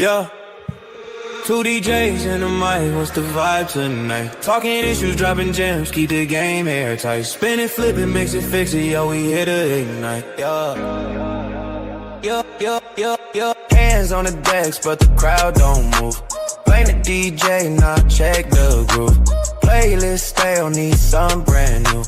Yeah. Two DJs in the mic, what's the vibe tonight? Talking issues, dropping gems, keep the game airtight. Spin it, flip it, mix it, fix it, yo, we here to ignite. Yeah. Hands on the decks, but the crowd don't move. Blame the DJ, not check the groove. Playlist stale, need something brand new.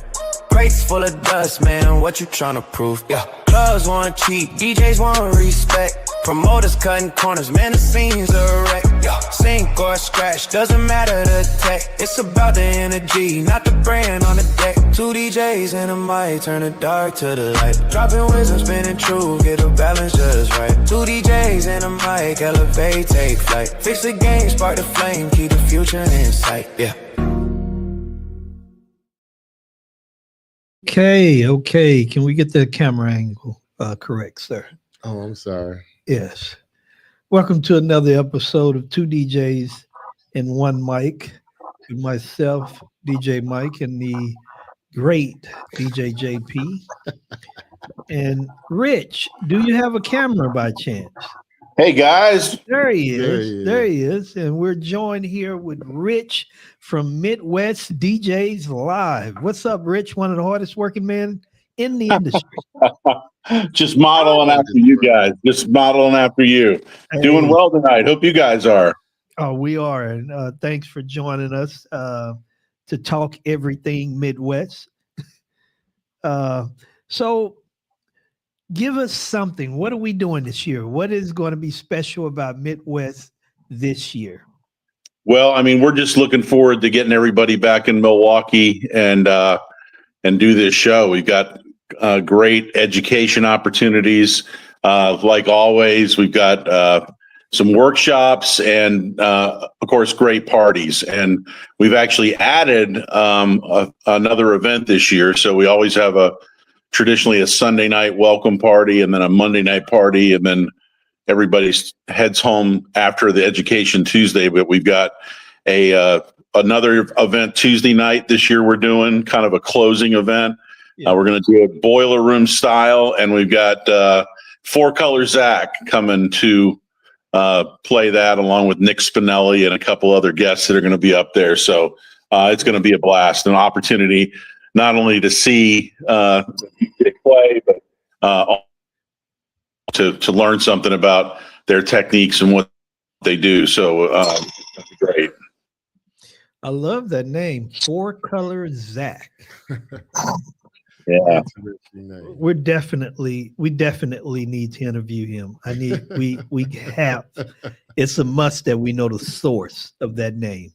Crates full of dust, man, what you tryna prove? Yeah. Clubs want cheap, DJs want respect. Promoters cutting corners, man, the scene's a wreck. Yeah. Sink or scratch, doesn't matter the tech. It's about the energy, not the brand on the deck. Two DJs in a mic, turn the dark to the light. Dropping wisdom, spinning true, get the balance just right. Two DJs in a mic, elevate, take flight. Fix the game, spark the flame, keep the future in sight. Yeah. Okay. Can we get the camera angle correct, sir? Oh, I'm sorry. Yes. Welcome to another episode of Two DJs and One Mic. With myself, DJ Mike, and the great DJ JP. And Rich, do you have a camera by chance? Hey guys. There he is. And we're joined here with Rich from Midwest DJs Live. What's up, Rich? One of the hardest working men in the industry. Just modeling after you guys. Just modeling after you. Hey. Doing well tonight. Hope you guys are. Oh, we are. And thanks for joining us to talk everything Midwest. So give us something. What are we doing this year? What is going to be special about Midwest this year? Well, I mean, we're just looking forward to getting everybody back in Milwaukee and do this show. We've got great education opportunities. Like always, we've got some workshops and, of course, great parties. And we've actually added another event this year. So we always have traditionally a Sunday night welcome party and then a Monday night party. And then everybody heads home after the Education Tuesday. But we've got another event Tuesday night this year we're doing, kind of a closing event. Yeah. We're going to do it boiler room style, and we've got Four Color Zach coming to play that along with Nick Spinelli and a couple other guests that are going to be up there. So it's going to be a blast, an opportunity not only to see DJ play, but to learn something about their techniques and what they do. So that'd be great. I love that name, Four Color Zach. Yeah, we definitely need to interview him. We have. It's a must that we know the source of that name.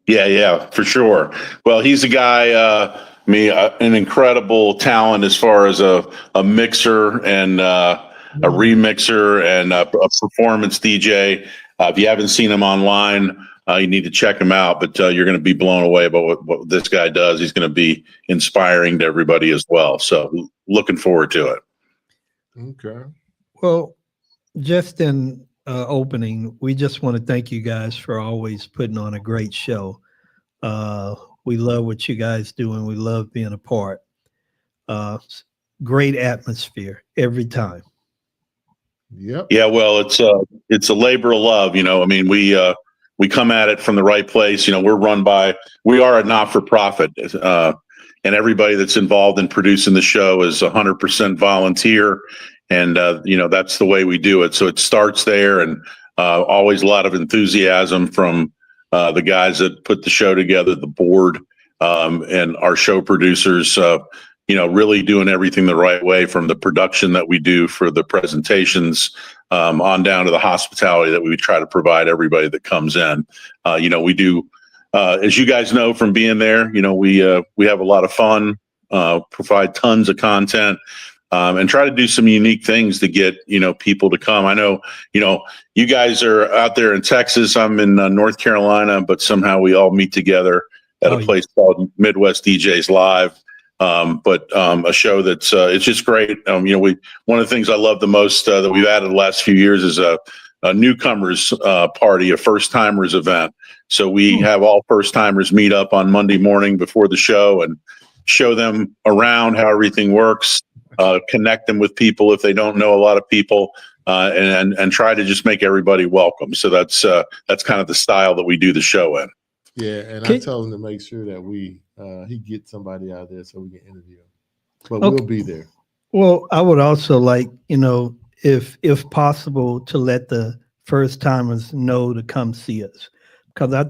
Yeah, for sure. Well, he's a guy. An incredible talent as far as a mixer and a remixer and a performance DJ. If you haven't seen him online, you need to check him out, but you're going to be blown away by what this guy does. He's going to be inspiring to everybody as well. So looking forward to it. Okay. Well, just in opening, we just want to thank you guys for always putting on a great show. We love what you guys do, and we love being a part. Great atmosphere every time. Yep. Yeah, well, it's a labor of love. I mean, we come at it from the right place. We are a not-for-profit, and everybody that's involved in producing the show is 100% volunteer. And, that's the way we do it. So it starts there, and always a lot of enthusiasm from the guys that put the show together, the board, and our show producers, really doing everything the right way, from the production that we do for the presentations on down to the hospitality that we try to provide everybody that comes in. We do, as you guys know from being there, we have a lot of fun, provide tons of content, and try to do some unique things to get, people to come. I know, you guys are out there in Texas. I'm in North Carolina, but somehow we all meet together at a place called Midwest DJs Live. But a show that's it's just great. One of the things I love the most that we've added the last few years is a newcomers party, a first timers event. So we have all first timers meet up on Monday morning before the show and show them around how everything works, connect them with people if they don't know a lot of people. and try to just make everybody welcome. So that's kind of the style that we do the show in. Yeah, and I Okay. told him to make sure that he get somebody out there so we can interview him. But Okay. we'll be there. Well, I would also like, if possible, to let the first timers know to come see us, because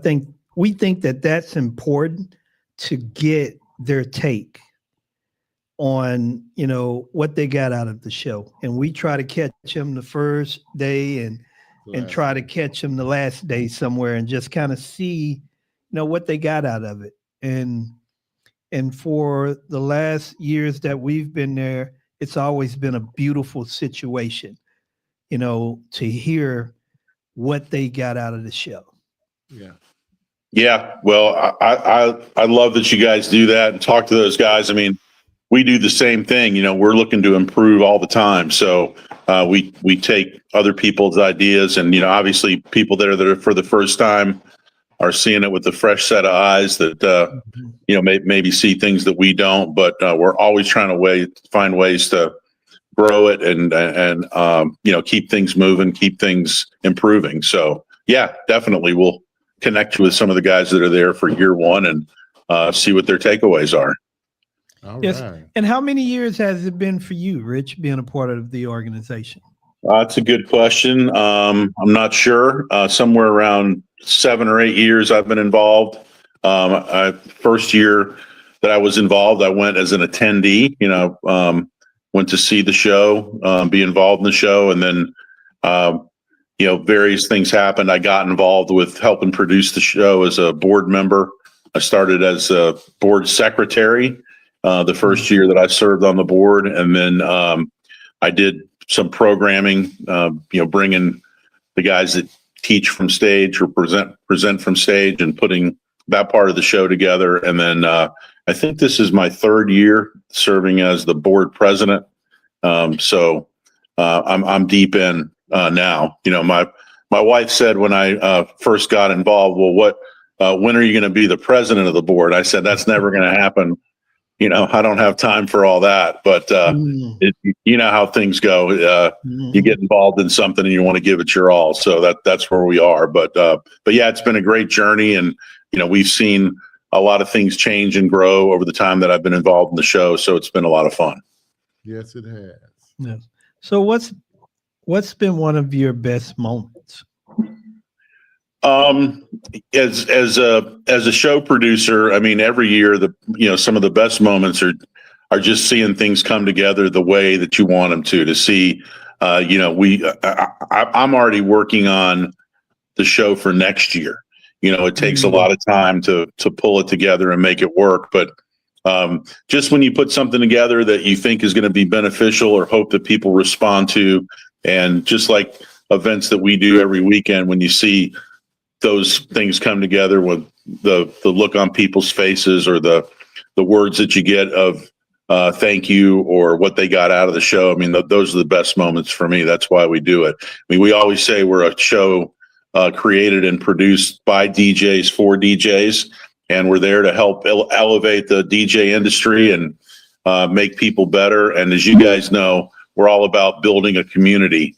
we think that that's important to get their take on, what they got out of the show. And we try to catch them the first day and try to catch them the last day somewhere and just kind of see, what they got out of it. And for the last years that we've been there, it's always been a beautiful situation, to hear what they got out of the show. Yeah. Yeah, well, I love that you guys do that and talk to those guys. I mean, we do the same thing. We're looking to improve all the time. So we take other people's ideas, and obviously people that are for the first time are seeing it with a fresh set of eyes that maybe see things that we don't. But we're always trying to find ways to grow it and keep things moving, keep things improving. So yeah, definitely we'll connect you with some of the guys that are there for year one and see what their takeaways are. All Yes. right. And how many years has it been for you, Rich, being a part of the organization? That's a good question. I'm not sure. Somewhere around 7 or 8 years I've been involved. First year that I was involved, I went as an attendee, went to see the show, be involved in the show. And then, various things happened. I got involved with helping produce the show as a board member. I started as a board secretary the first year that I served on the board. And then I did some programming, bringing the guys that teach from stage or present from stage and putting that part of the show together. And then I think this is my 3rd year serving as the board president. So I'm deep in now. My wife said when I first got involved, well, when are you going to be the president of the board? I said, that's never going to happen. I don't have time for all that, but how things go. You get involved in something and you want to give it your all. So that's where we are. But yeah, it's been a great journey, and we've seen a lot of things change and grow over the time that I've been involved in the show. So it's been a lot of fun. Yes, it has. Yeah. So what's been one of your best moments? As a show producer, I mean, every year some of the best moments are just seeing things come together the way that you want them to see. I'm already working on the show for next year. It takes a lot of time to pull it together and make it work. But just when you put something together that you think is going to be beneficial or hope that people respond to, and just like events that we do every weekend, when you see those things come together with the look on people's faces or the words that you get of thank you or what they got out of the show. I mean, those are the best moments for me. That's why we do it. I mean, we always say we're a show created and produced by DJs for DJs, and we're there to help elevate the DJ industry and make people better. And as you guys know, we're all about building a community.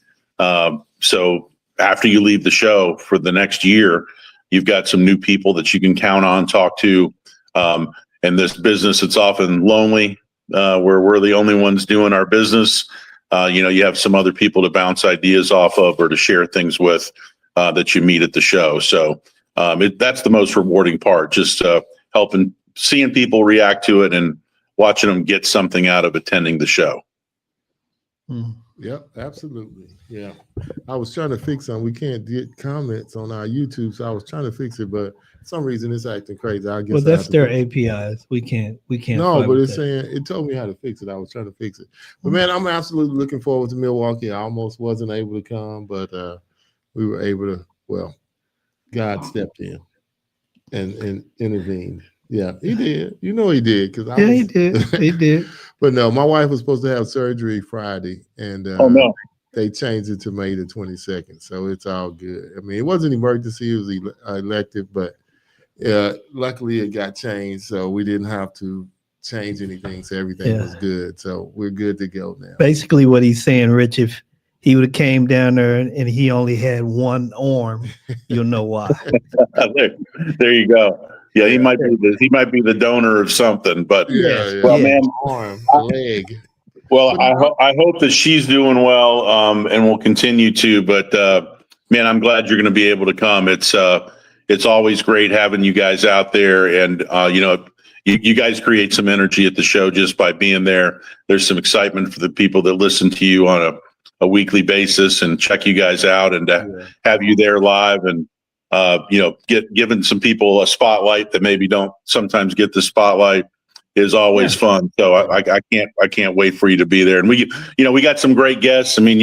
So after you leave the show for the next year, you've got some new people that you can count on, talk to. In this business, it's often lonely, where we're the only ones doing our business. You have some other people to bounce ideas off of or to share things with that you meet at the show. So that's the most rewarding part, just seeing people react to it and watching them get something out of attending the show. Yep, absolutely. Yeah. I was trying to fix something. We can't get comments on our YouTube, so I was trying to fix it, but for some reason it's acting crazy. I guess Well, that's their APIs. We can't. No, fight but with it's that. saying it told me how to fix it. I was trying to fix it. But man, I'm absolutely looking forward to Milwaukee. I almost wasn't able to come, but we were able to. Well, God stepped in and intervened. Yeah, he did. He did because He did. He did. But no, my wife was supposed to have surgery Friday, and Oh no. they changed it to May the 22nd. So it's all good. I mean, it wasn't an emergency; it was elective, but luckily it got changed, so we didn't have to change anything. So everything was good. So we're good to go now. Basically, what he's saying, Rich, if he would have came down there and he only had one arm, you'll know why. There you go. Yeah, he might be the donor of something, but Yeah. well, man, Arm, leg. well, I hope that she's doing well, and will continue to. But man, I'm glad you're going to be able to come. It's always great having you guys out there, and you guys create some energy at the show just by being there. There's some excitement for the people that listen to you on a weekly basis and check you guys out, and have you there live, and giving some people a spotlight that maybe don't sometimes get the spotlight is always fun. So I can't wait for you to be there. And we got some great guests. I mean,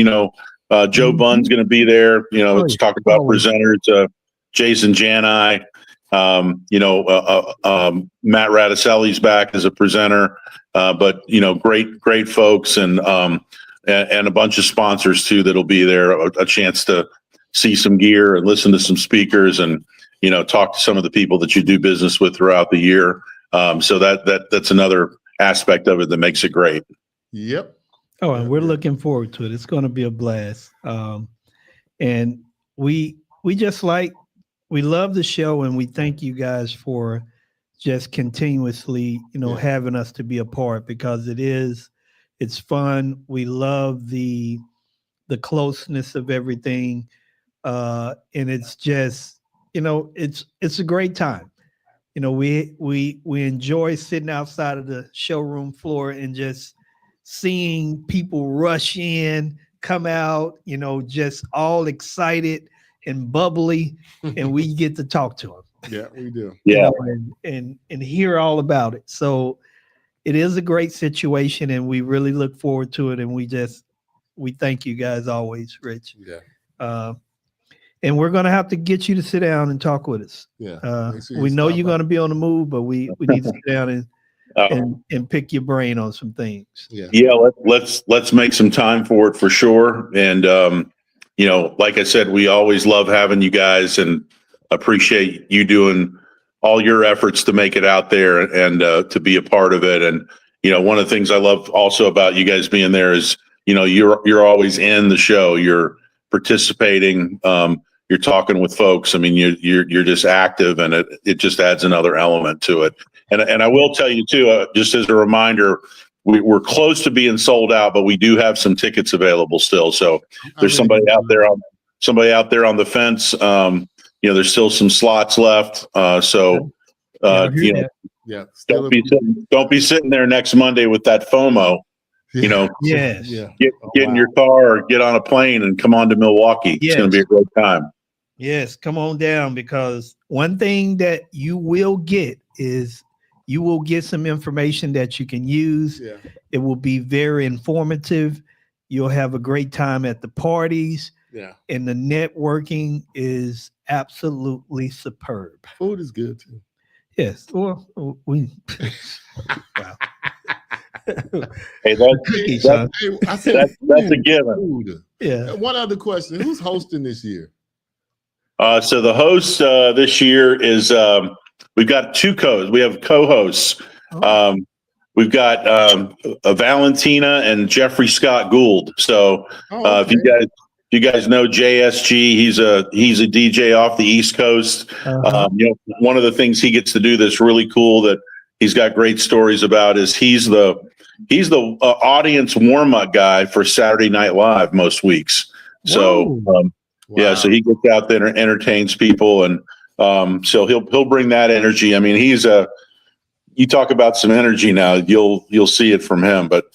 Joe Bunn's going to be there. Let's talk about presenters. Jason Jani, Matt Radicelli's back as a presenter. But great folks, and a bunch of sponsors too that'll be there. A chance to see some gear and listen to some speakers, and talk to some of the people that you do business with throughout the year. So that's another aspect of it that makes it great. Yep. Oh, and we're looking forward to it. It's going to be a blast. And we love the show, and we thank you guys for just continuously, having us to be a part, because it's fun. We love the closeness of everything. And it's just, it's a great time. We enjoy sitting outside of the showroom floor and just seeing people rush in, come out, just all excited and bubbly, and we get to talk to them. Yeah, we do. Yeah. And hear all about it. So it is a great situation, and we really look forward to it. And we thank you guys always, Rich. Yeah. And we're going to have to get you to sit down and talk with us. Yeah. We know you're going to be on the move, but we need to sit down and pick your brain on some things. Yeah. Let's make some time for it for sure. And, like I said, we always love having you guys, and appreciate you doing all your efforts to make it out there, and to be a part of it. And, one of the things I love also about you guys being there is, you're always in the show, you're participating, you're talking with folks. I mean, you're just active, and it just adds another element to it. And I will tell you too, just as a reminder, we're close to being sold out, but we do have some tickets available still. So there's somebody out there on the fence. There's still some slots left. Yeah. Don't be sitting there next Monday with that FOMO. Yes. Get in your car or get on a plane and come on to Milwaukee. It's going to be a great time. Yes, come on down, because one thing that you will get is you will get some information that you can use. Yeah. It will be very informative. You'll have a great time at the parties. Yeah. And the networking is absolutely superb. Food is good too. Yes. Well, we. Wow. Hey, that's a given. Food. Yeah. One other question: who's hosting this year? So the host this year is we've got two co-hosts. We have co-hosts. We've got Valentina and Jeffrey Scott Gould. So if you guys know JSG, he's a DJ off the East Coast. One of the things he gets to do that's really cool that he's got great stories about is he's the audience warm-up guy for Saturday Night Live most weeks. So yeah, so he gets out there and entertains people, and so he'll bring that energy. I mean, you talk about some energy now, you'll see it from him, but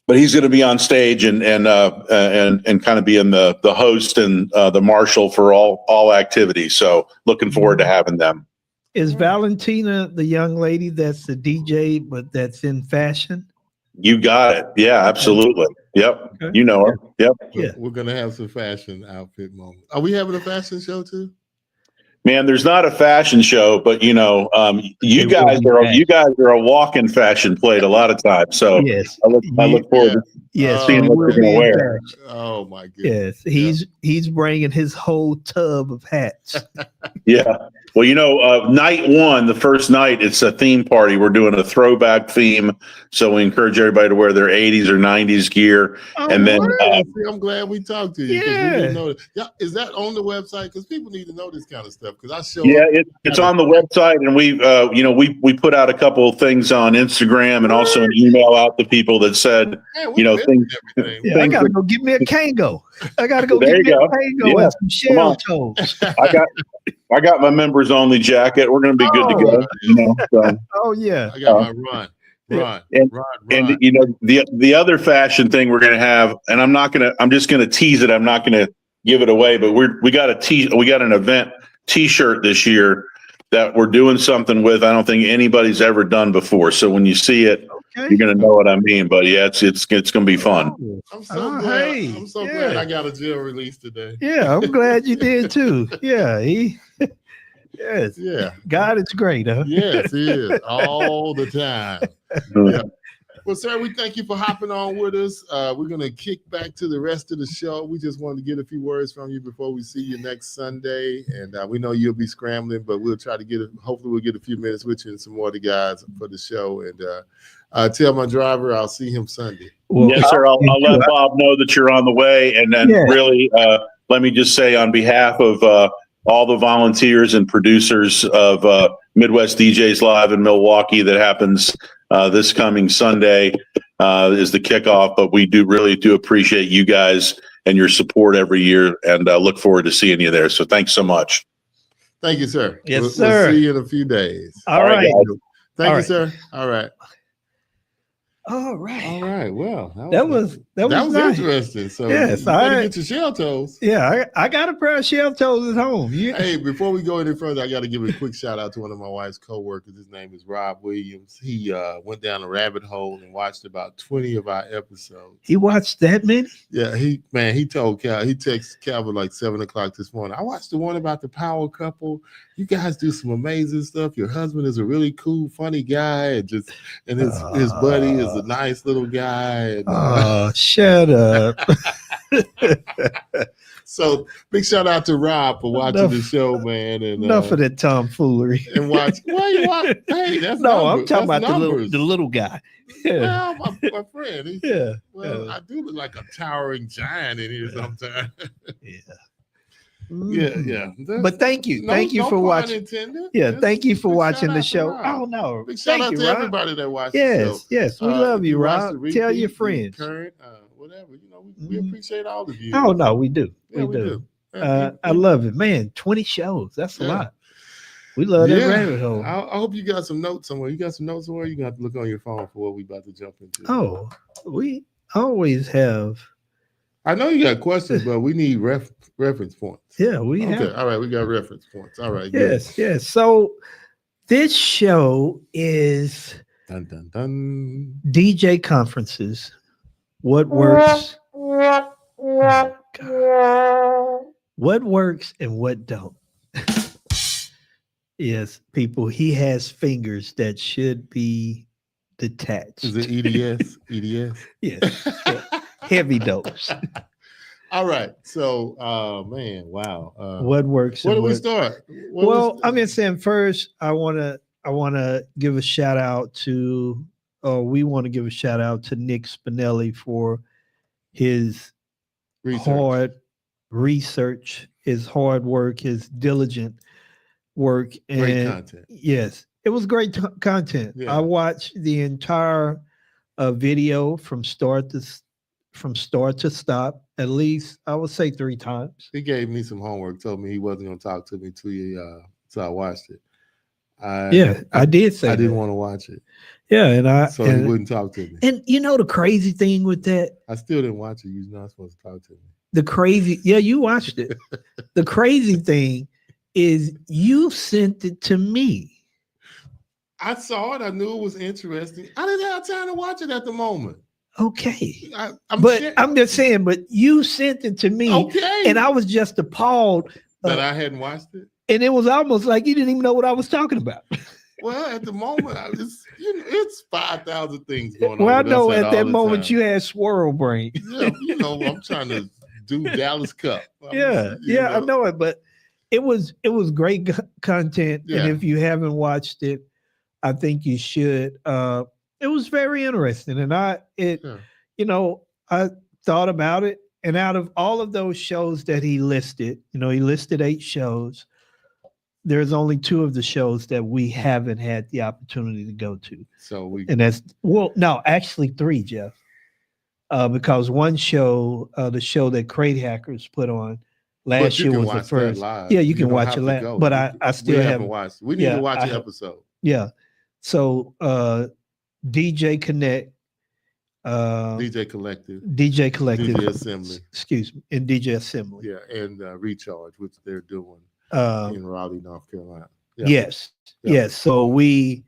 he's going to be on stage and kind of be in the host and the marshal for all activities. So looking forward to having them. Is Valentina the young lady that's the DJ, but that's in fashion? You got it. Yeah, absolutely. Yep. Okay. You know her. Yep. Yeah. We're going to have some fashion outfit moments. Are we having a fashion show too? Man, there's not a fashion show, but you guys are a walk-in fashion plate a lot of times. So yes, I look forward to seeing what you're going to wear. Oh my goodness! Yes, he's bringing his whole tub of hats. Yeah, Well, night one, the first night, it's a theme party. We're doing a throwback theme. So we encourage everybody to wear their 80s or 90s gear. And then See, I'm glad we talked to you. 'Cause we Yeah. didn't know that. Yeah, is that on the website? Because people need to know this kind of stuff. Because I show yeah, up. it's on the website, and we put out a couple of things on Instagram and also an email out to people that said, Man, we missed things- everything. Yeah, I gotta go get me a Kango. I gotta go There get me you a go. Kango Yeah. and some shell on. toes. I got my members only jacket. We're going to be good to go. So. Oh yeah. I got my run. And- Run. And the other fashion thing we're going to have, and I'm just going to tease it. I'm not going to give it away, but we got an event T-shirt this year that we're doing something with. I don't think anybody's ever done before. So when you see it, Okay. you're going to know what I mean. But yeah, it's going to be fun. I'm so Oh, glad. hey, I'm so yeah. glad I got a jail release today. Yeah, I'm glad you did too. Yeah, yes. Yeah. God is great, huh? Yes, he is all the time. Yeah. Well, sir, we thank you for hopping on with us. We're going to kick back to the rest of the show. We just wanted to get a few words from you before we see you next Sunday. And we know you'll be scrambling, but we'll try to hopefully we'll get a few minutes with you and some more of the guys for the show. And tell my driver I'll see him Sunday. Well, Yes, sir. I'll let Bob know that you're on the way. And then Yeah. really, let me just say on behalf of all the volunteers and producers of Midwest DJs Live in Milwaukee that happens this coming Sunday is the kickoff. But we really do appreciate you guys and your support every year, and look forward to seeing you there. So thanks so much. Thank you, sir. Yes, We'll sir. see you in a few days. all right. guys. Thank All you, right. sir. All right. All right. All right. Well, That was nice. interesting. So Yes, you better all right. get your shell toes. Yeah, I got a pair of shell toes at home. Hey, before we go any further, I got to give a quick shout out to one of my wife's coworkers. His name is Rob Williams. He went down a rabbit hole and watched about 20 of our episodes. He watched that many? Yeah, he told Cal, he texted Calvin like 7:00 this morning. I watched the one about the power couple. You guys do some amazing stuff. Your husband is a really cool, funny guy, and his buddy is a nice little guy. And, Shut up. so big shout out to Rob for watching Enough- the show, man. And Enough of that tomfoolery. and watch. Why you watch? Hey, that's No, I'm numbers. talking That's about numbers. the little guy. Yeah. Well, my friend. Yeah. Well, yeah. I do look like a towering giant in here sometimes. Yeah. yeah. But thank you. Thank you no for pun watching. intended. Yeah, Just thank you for big watching shout the out to show. Rob. Oh no. Big shout Thank out you, to Rob. everybody that watched the show. Yes, yes. We love if you, watch Rob. the repeat, Tell your the friends. current, whatever. We Mhm. appreciate all of you. Oh no, we do. Yeah, we do. Yeah, I love it. Man, 20 shows. That's a Yeah. lot. We love that Yeah. rabbit hole. I hope you got some notes somewhere. You got some notes somewhere? You're going to have to look on your phone for what we about to jump into. Oh, we always have. I know you got questions, but we need reference points. Yeah, we Okay. have. All right. We got reference points. All right. Good. Yes, yes. So this show is Dun, dun, dun. DJ conferences. What works? Oh, God. What works and what don't? Yes, people. He has fingers that should be detached. Is it EDS? EDS? Yes, heavy dose. All right. So, man, wow. What works? Where and do we what- start? Well, I'm just saying first, I want to give a shout out to, we want to give a shout out to Nick Spinelli for his hard research, his hard work, his diligent work, and Great content. yes, it was great content. Yeah. I watched the entire video from start to stop. At least I would say 3 times. He gave me some homework, told me he wasn't going to talk to me till I watched it. I did say I didn't that. want to watch it. Yeah, and So he wouldn't talk to me. and you know the crazy thing with that, I still didn't watch it. You're not supposed to talk to me. you watched it. The crazy thing is you sent it to me. I saw it. I knew it was interesting. I didn't have time to watch it at the moment. Okay. I'm I'm just saying, but you sent it to me, okay. and I was just appalled. That I hadn't watched it. And it was almost like you didn't even know what I was talking about. Well, at the moment, it's 5,000 things going on. Well, I with us know at all that the moment time. you had swirl brain. Yeah, I'm trying to do Dallas Cup. Yeah, I know it, but it was great content, Yeah. and if you haven't watched it, I think you should. It was very interesting, and Yeah. I thought about it, and out of all of those shows that he listed, he listed 8 shows. There's only 2 of the shows that we haven't had the opportunity to go to, So and that's no, actually 3, Jeff. Because one show, the show that Crate Hackers put on but last you year can was the watch that first. live. Yeah, you can don't watch have it to live, go. but You I still we haven't. watched. We need yeah, to watch I the have- episode. Yeah. So DJ Connect, DJ Collective, DJ Collective, DJ Assembly. excuse me, and DJ Assembly. Yeah, and Recharge, which they're doing Um, in Raleigh, North Carolina. Yeah. Yes, Yeah. yes. So we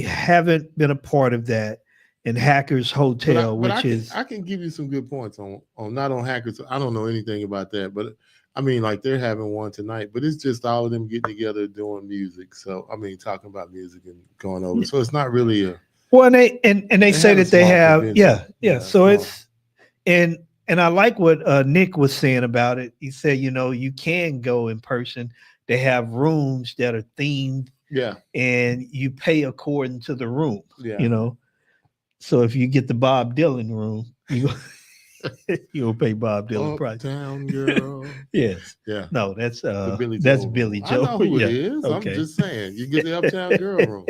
haven't been a part of that. And Hackers Hotel, But which is I can give you some good points on not on Hackers. I don't know anything about that, but I mean, like they're having one tonight, but it's just all of them getting together doing music. So I mean, talking about music and going over. So it's not really a well, and they say have a that they small have convention. yeah. Yeah, So small. it's and I like what Nick was saying about it. He said, you can go in person. They have rooms that are themed, yeah, and you pay according to the room. yeah. So if you get the Bob Dylan room, you'll pay Bob Dylan price. Uptown Girl. Yes. Yeah. No, that's The Billy that's Joel Billy room. Joel. I know who Yeah. it is. Okay. I'm just saying. You get the Uptown Girl room.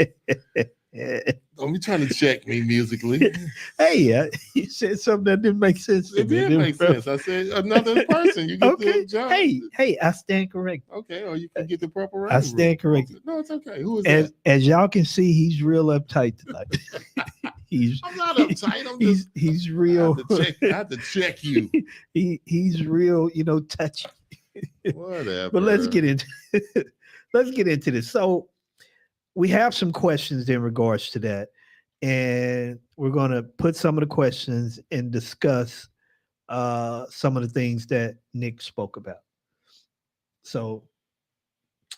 Don't be trying to check me musically. Hey, you said something that didn't make sense. to It me, did didn't make it? sense. I said another person. You get Okay. the job. Hey, I stand corrected. Okay, or you can get the Purple Rain. I stand room. corrected. No, it's okay. Who is As that? as y'all can see, he's real uptight tonight. he's I'm not uptight. I'm just he's real. I have to check you. He's real, touchy. Whatever. But let's get into this. So we have some questions in regards to that, and we're going to put some of the questions and discuss some of the things that Nick spoke about. So,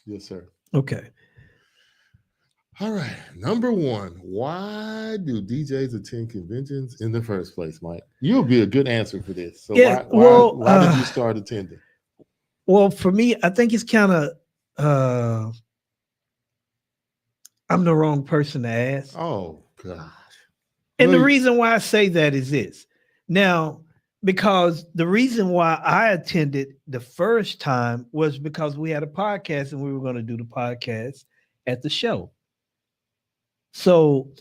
Yes, sir. okay. All right. Number 1. Why do DJs attend conventions in the first place, Mike? You'll be a good answer for this. So Yeah, why did you start attending? Well, for me, I think it's kind of I'm the wrong person to ask. Oh gosh. And the Well, reason why I say that is this. Now, because the reason why I attended the first time was because we had a podcast and we were going to do the podcast at the show. So,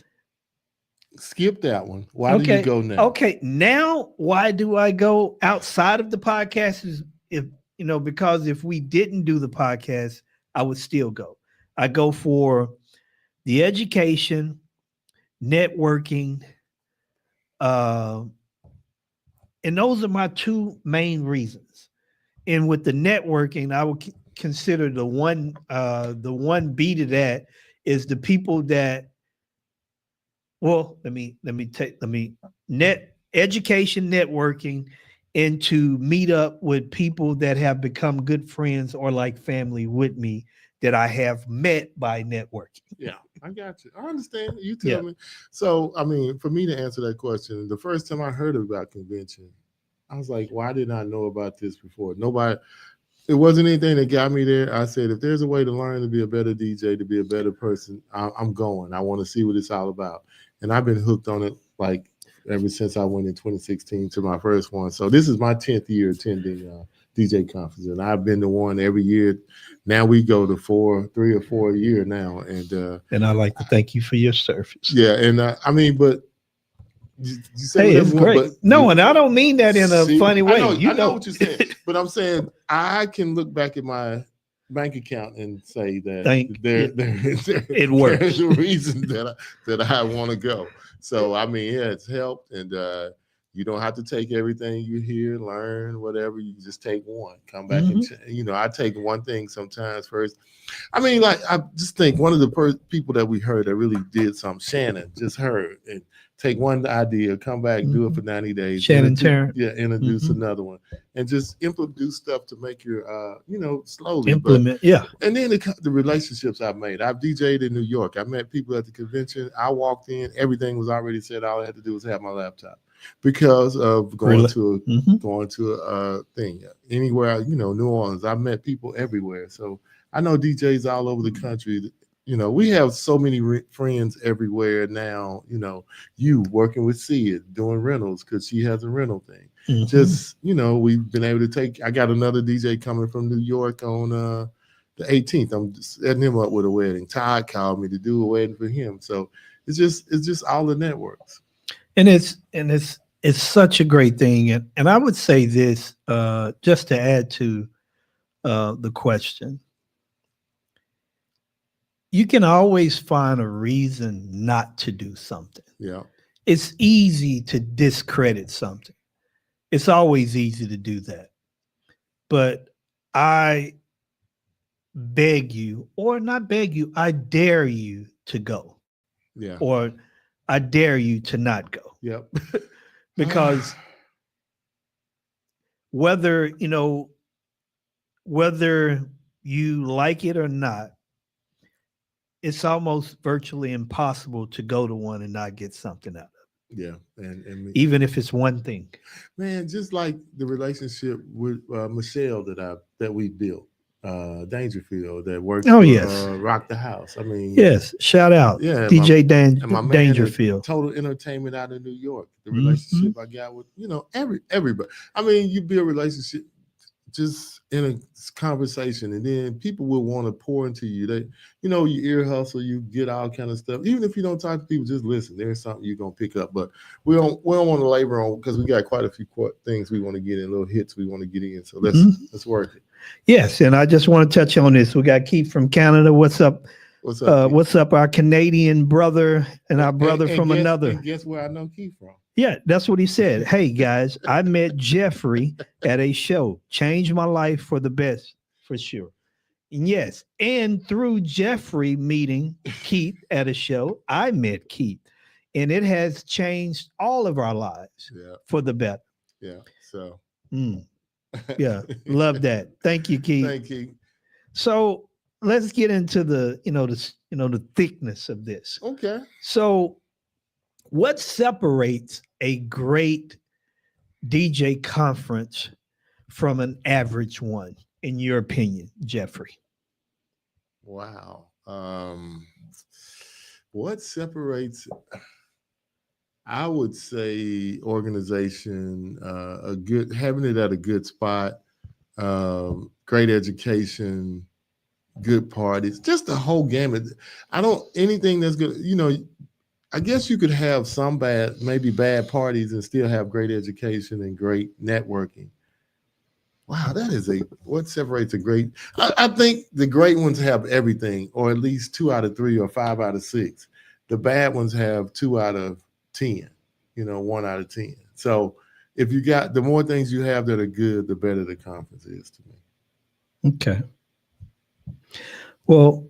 skip that one. Why do you go now? okay. Now, why do I go outside of the podcast? Is because if we didn't do the podcast, I would still go. I go for the education, networking, and those are my 2 main reasons. And with the networking, I would consider the one B to that is the people that. Well, let me education, networking, and to meet up with people that have become good friends or like family with me that I have met by networking. Yeah, I got you. I understand. You tell Yeah. me. So, I mean, for me to answer that question, the first time I heard about convention, I was like, why didn't I know about this before? It wasn't anything that got me there. I said, if there's a way to learn to be a better DJ, to be a better person, I'm going. I want to see what it's all about. And I've been hooked on it like ever since I went in 2016 to my first one. So this is my 10th year attending DJ conference, and I've been the one every year. Now we go to 3 or 4 a year now, And I'd like to thank you for your service. yeah, and I mean, but you say Hey, it's whatever you want, great. No, and I don't mean that in a See, funny way. I know what you're saying, but I'm saying I can look back at my bank account and say that It works. There's a reason that I want to go. So I mean, yeah, it's helped, and you don't have to take everything you hear, learn, whatever. You just take one, come back and I take one thing sometimes first. I mean, like I just think one of the people that we heard that really did something, Shannon, just heard and take one idea, come back, do it for 90 days. Shannon Tarrant. Yeah, introduce another one, and just do stuff to make your, slowly Implement. Yeah. And then the relationships I've made. I've DJ'd in New York. I met people at the convention. I walked in, everything was already set. All I had to do was have my laptop. because of going Really? to Mhm. a thing anywhere. New Orleans. I've met people everywhere, so I know DJs all over the country. We have so many friends everywhere now. You working with Sia doing rentals because she has a rental thing. Mhm. Just we've been able to take. I got another DJ coming from New York on the 18th. I'm setting him up with a wedding. Todd called me to do a wedding for him. So it's just all the networks. And it's such a great thing. And I would say this, just to add to the question. You can always find a reason not to do something. Yeah. It's easy to discredit something. It's always easy to do that. But I beg you, or not beg you, I dare you to go, Yeah. or I dare you to not go. Yep. Because whether you like it or not, it's almost virtually impossible to go to one and not get something out of it, Yeah. And even if it's one thing. man, just like the relationship with Michelle that we built, Dangerfield, that works Oh, for yes. Rock the House. I mean, Yes, shout out, yeah, DJ and my man at Dangerfield. Total Entertainment out of New York. The Mhm. relationship I got with everybody. I mean, you build a relationship just in a conversation, and then people will want to pour into you. They, you ear hustle, you get all kind of stuff. Even if you don't talk to people, just listen. There's something you're gonna pick up. But we don't want to labor on because we got quite a few things we want to get in, little hits we want to get in. So let's work it. Yes, and I just want to touch on this. We got Keith from Canada. What's up? What's up? What's up, our Canadian brother and our brother from another? And guess where I know Keith from? Yeah, that's what he said. Hey guys, I met Jeffrey at a show. Changed my life for the best, for sure. And yes, and through Jeffrey meeting Keith at a show, I met Keith, and it has changed all of our lives for the better. Yeah. So. Yeah, love that. Thank you, Keith. Thank you. So let's get into the thickness of this. Okay. So, what separates a great DJ conference from an average one, in your opinion, Jeffrey? Wow. What separates? I would say organization, having it at a good spot, great education, good parties, just the whole gamut. Anything that's good, I guess you could have some maybe bad parties and still have great education and great networking. Wow, what separates a great? I think the great ones have everything, or at least 2 out of 3 or 5 out of 6. The bad ones have 2 out of 10, 1 out of 10. So if you got the more things you have that are good, the better the conference is to me. Okay. Well,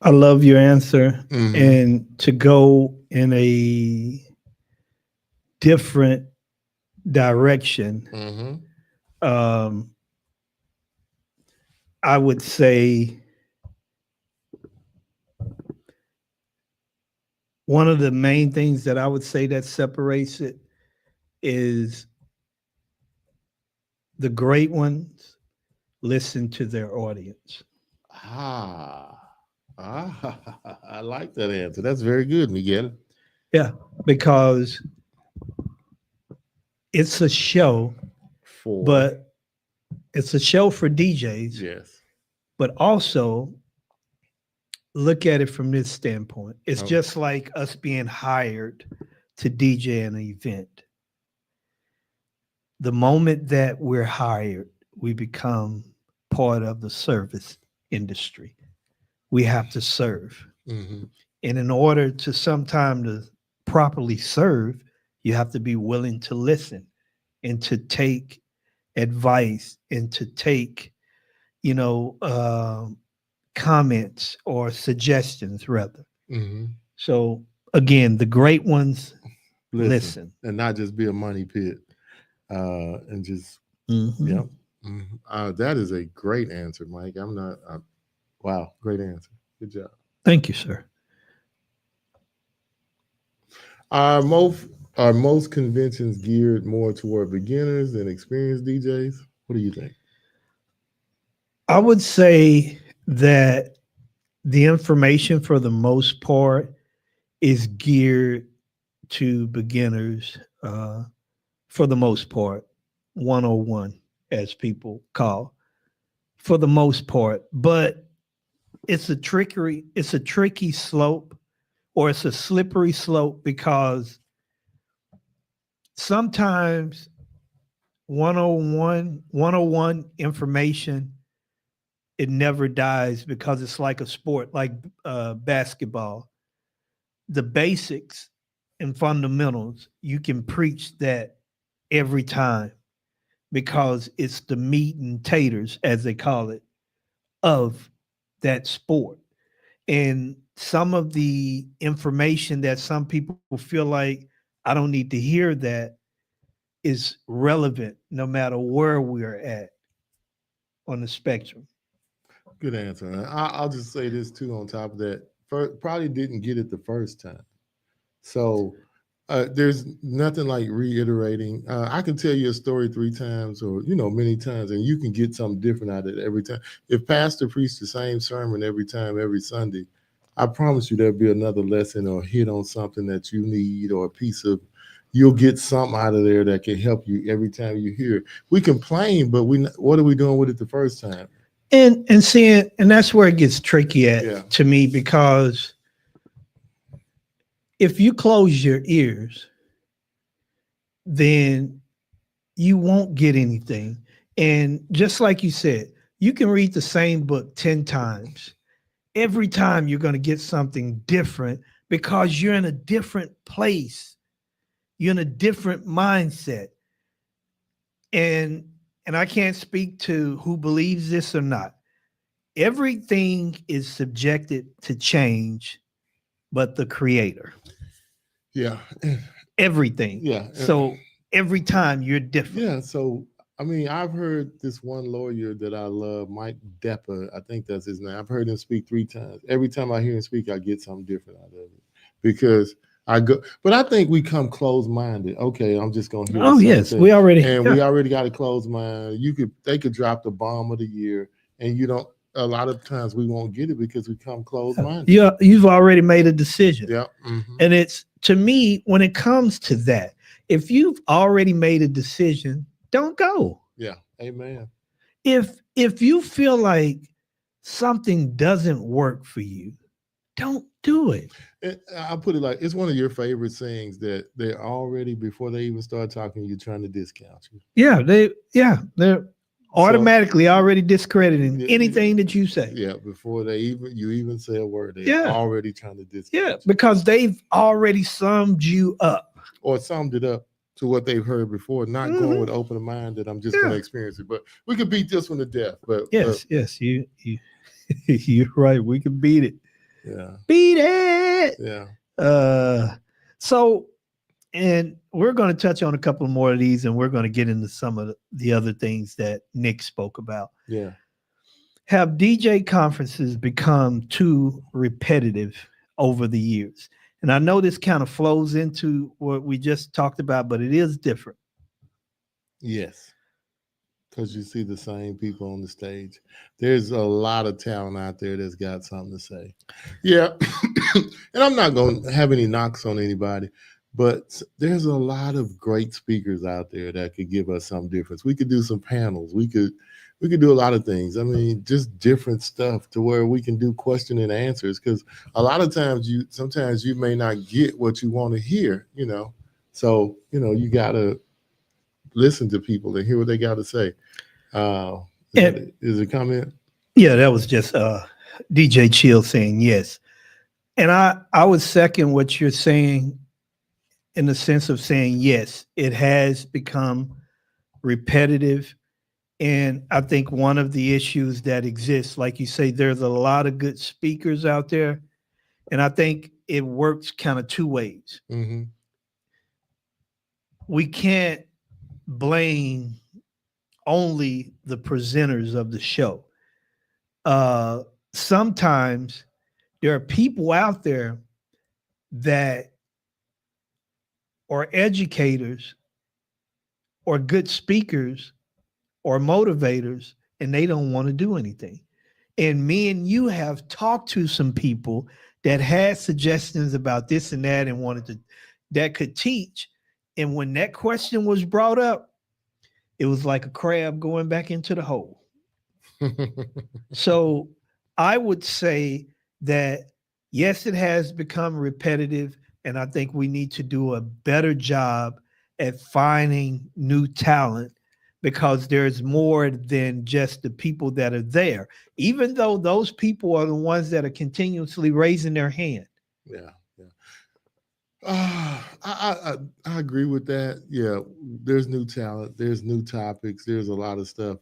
I love your answer. Mhm. And to go in a different direction, Mhm. I would say one of the main things that I would say that separates it is the great ones listen to their audience. I like that answer. That's very good, Miguel. Yeah, because it's a show, but it's a show for DJs. Yes. But also look at it from this standpoint. It's Okay. just like us being hired to DJ an event. The moment that we're hired, we become part of the service industry. We have to serve. Mhm. And in order to sometimes properly serve, you have to be willing to listen and to take advice and to take, comments or suggestions rather. Mhm. So again, the great ones listen. And not just be a money pit. And just Mhm. Yep. That is a great answer, Mike. Wow, great answer. Good job. Thank you, sir. Our Are most conventions geared more toward beginners than experienced DJs? What do you think? I would say that the information for the most part is geared to beginners for the most part, 101 as people call for the most part, but it's a tricky slope, or it's a slippery slope, because sometimes 101 information, it never dies, because it's like a sport, like basketball. The basics and fundamentals, you can preach that every time, because it's the meat and taters, as they call it, of that sport. And some of the information that some people feel like, I don't need to hear that, is relevant no matter where we're at on the spectrum. Good answer. And I'll just say this too on top of that. Probably didn't get it the first time. So there's nothing like reiterating. I can tell you a story 3 times or, many times, and you can get something different out of it every time. If pastor preached the same sermon every time, every Sunday, I promise you there'll be another lesson or hit on something that you need, or a piece of, you'll get something out of there that can help you every time you hear it. We complain, but what are we doing with it the first time? And seeing, and that's where it gets tricky at to me, because if you close your ears, then you won't get anything. And just like you said, you can read the same book 10 times. Every time you're going to get something different, because you're in a different place. You're in a different mindset. And I can't speak to who believes this or not. Everything is subjected to change, but the creator. Yeah. Everything. Yeah. So every time you're different. Yeah. So, I've heard this one lawyer that I love, Mike Deppa, I think that's his name. I've heard him speak 3 times. Every time I hear him speak, I get something different out of it, because but I think we come closed-minded. Okay, I'm just going to hear. Oh, yes. We already got a closed mind. They could drop the bomb of the year, and a lot of times we won't get it because we come closed-minded. Yeah, you've already made a decision. Yeah. Mm-hmm. And it's, to me, when it comes to that, if you've already made a decision, don't go. Yeah. Amen. If you feel like something doesn't work for you, don't do it. I'll put it like, it's one of your favorite sayings that they're already, before they even start talking, you're trying to discount you. Yeah, they're automatically already discrediting anything that you say. Yeah, before you even say a word, they're already trying to discount you. Because they've already summed you up. Or summed it up to what they've heard before, not going with open mind that I'm just going to experience it. But we could beat this one to death. But yes, you you're right. We can beat it. Yeah. Beat it. Yeah. So, and we're going to touch on a couple more of these, and we're going to get into some of the other things that Nick spoke about. Yeah. Have DJ conferences become too repetitive over the years? And I know this kind of flows into what we just talked about, but it is different. Yes. Because you see the same people on the stage. There's a lot of talent out there that's got something to say. Yeah. And I'm not going to have any knocks on anybody, but there's a lot of great speakers out there that could give us some difference. We could do some panels. We could do a lot of things. Just different stuff to where we can do question and answers, because a lot of times sometimes you may not get what you want to hear, So, you got to listen to people and hear what they got to say. Is it a comment? Yeah, that was just DJ Chill saying yes. And I would second what you're saying, in the sense of saying, yes, it has become repetitive. And I think one of the issues that exists, like you say, there's a lot of good speakers out there. And I think it works kind of 2 ways. Mm-hmm. We can't blame only the presenters of the show. Sometimes there are people out there that or educators or good speakers or motivators, and they don't want to do anything. And me and you have talked to some people that had suggestions about this and that and wanted to, that could teach. And when that question was brought up, it was like a crab going back into the hole. So I would say that, yes, it has become repetitive. And I think we need to do a better job at finding new talent, because there's more than just the people that are there, even though those people are the ones that are continuously raising their hand. Yeah, yeah. I agree with that. Yeah, there's new talent, there's new topics, there's a lot of stuff,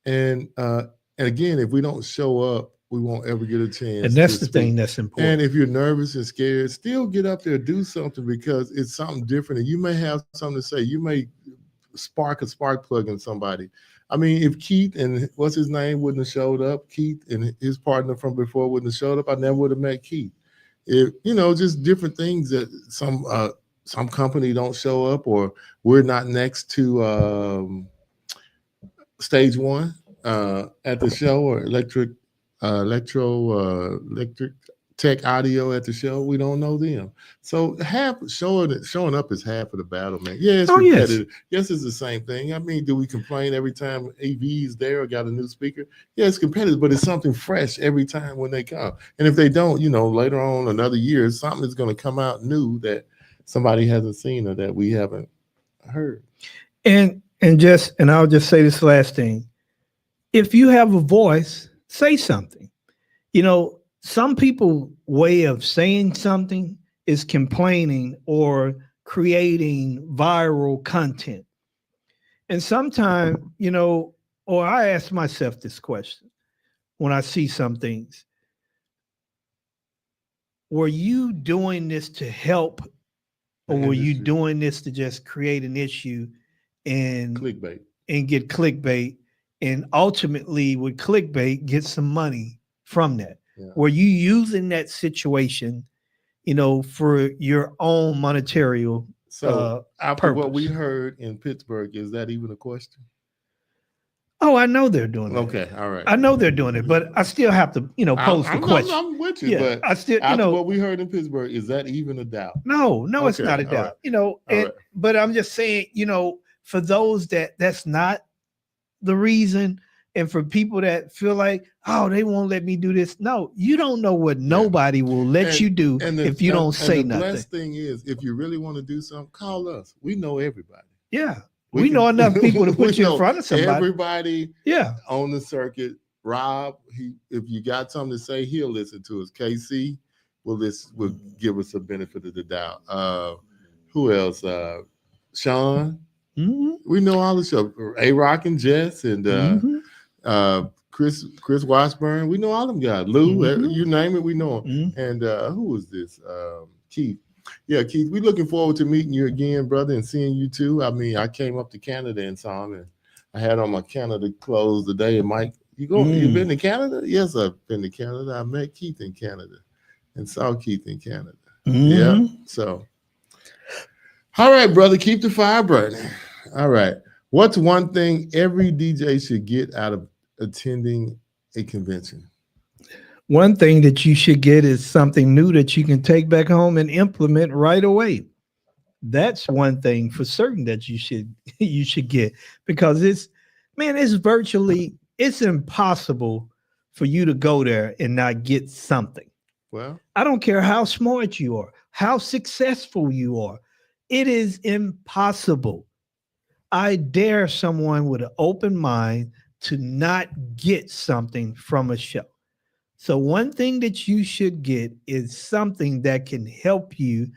and again, if we don't show up, we won't ever get a chance. And that's to the speak. thing that's important. And if you're nervous and scared, still get up there, do something, because it's something different, and you may have something to say. You may spark a spark plug in somebody. I mean, if Keith and what's his name wouldn't have showed up, Keith and his partner from before wouldn't have showed up, I never would have met Keith. If, you know, just different things that some company don't show up, or we're not next to stage one at the show, or electric tech audio at the show, we don't know them. So showing up is half of the battle, man. Yeah, it's repetitive. Yes, it's the same thing. I mean, do we complain every time AV is there or got a new speaker? Yeah, it's competitive, but it's something fresh every time when they come. And if they don't, you know, later on another year, something is going to come out new that somebody hasn't seen or that we haven't heard. And I'll just say this last thing. If you have a voice, say something. You know, some people's way of saying something is complaining or creating viral content. And sometimes, you know, or I ask myself this question when I see some things. Were you doing this to help, or were you doing this to just create an issue and clickbait and get clickbait, and ultimately with clickbait get some money from that? Yeah. Were you using that situation, you know, for your own monetary after purpose? What we heard in Pittsburgh, is that even a question? Oh, I know they're doing it. Okay, all right. I know they're doing it, but I still have to, you know, pose the question. I'm with you, but I still, after what we heard in Pittsburgh, is that even a doubt? No, okay, it's not a doubt. Right. You know, but I'm just saying, you know, for those that's not the reason. And for people that feel like, oh, they won't let me do this. No, you don't know what nobody will let you do if you don't say nothing. The best thing is, if you really want to do something, call us. We know everybody. Yeah. We know enough people to put you in front of somebody. Everybody on the circuit. Rob, if you got something to say, he'll listen to us. KC will give us a benefit of the doubt. Who else? Sean. Mm-hmm. We know all the show. A-Rock and Jess and Chris Washburn. We know all them guys. Lou, you name it, we know him. And who was this? Keith. Yeah, Keith, we're looking forward to meeting you again, brother, and seeing you too. I mean, I came up to Canada and saw him, and I had on my Canada clothes today. And Mike, you've been to Canada? Yes, I've been to Canada. I met Keith in Canada and saw Keith in Canada. Yeah, so. All right, brother, keep the fire burning. All right. What's one thing every DJ should get out of attending a convention? One thing that you should get is something new that you can take back home and implement right away. That's one thing for certain that you should get, because it's impossible for you to go there and not get something. Well, I don't care how smart you are, how successful you are. It is impossible. I dare someone with an open mind to not get something from a show. So one thing that you should get is something that can help you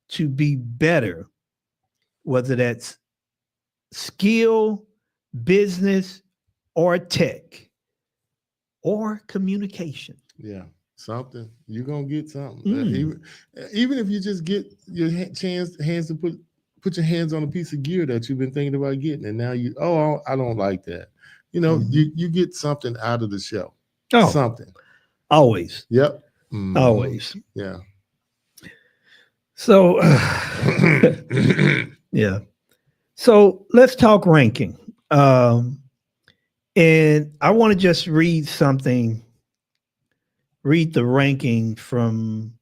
to be better, whether that's skill, business, or tech, or communication. Yeah, something. You're going to get something. Even if you just get your hands to put your hands on a piece of gear that you've been thinking about getting, and now I don't like that. You know, you get something out of the show. Oh, something. Always. Yep. Always. Yeah. So, yeah. So let's talk ranking. And I want to just read the ranking from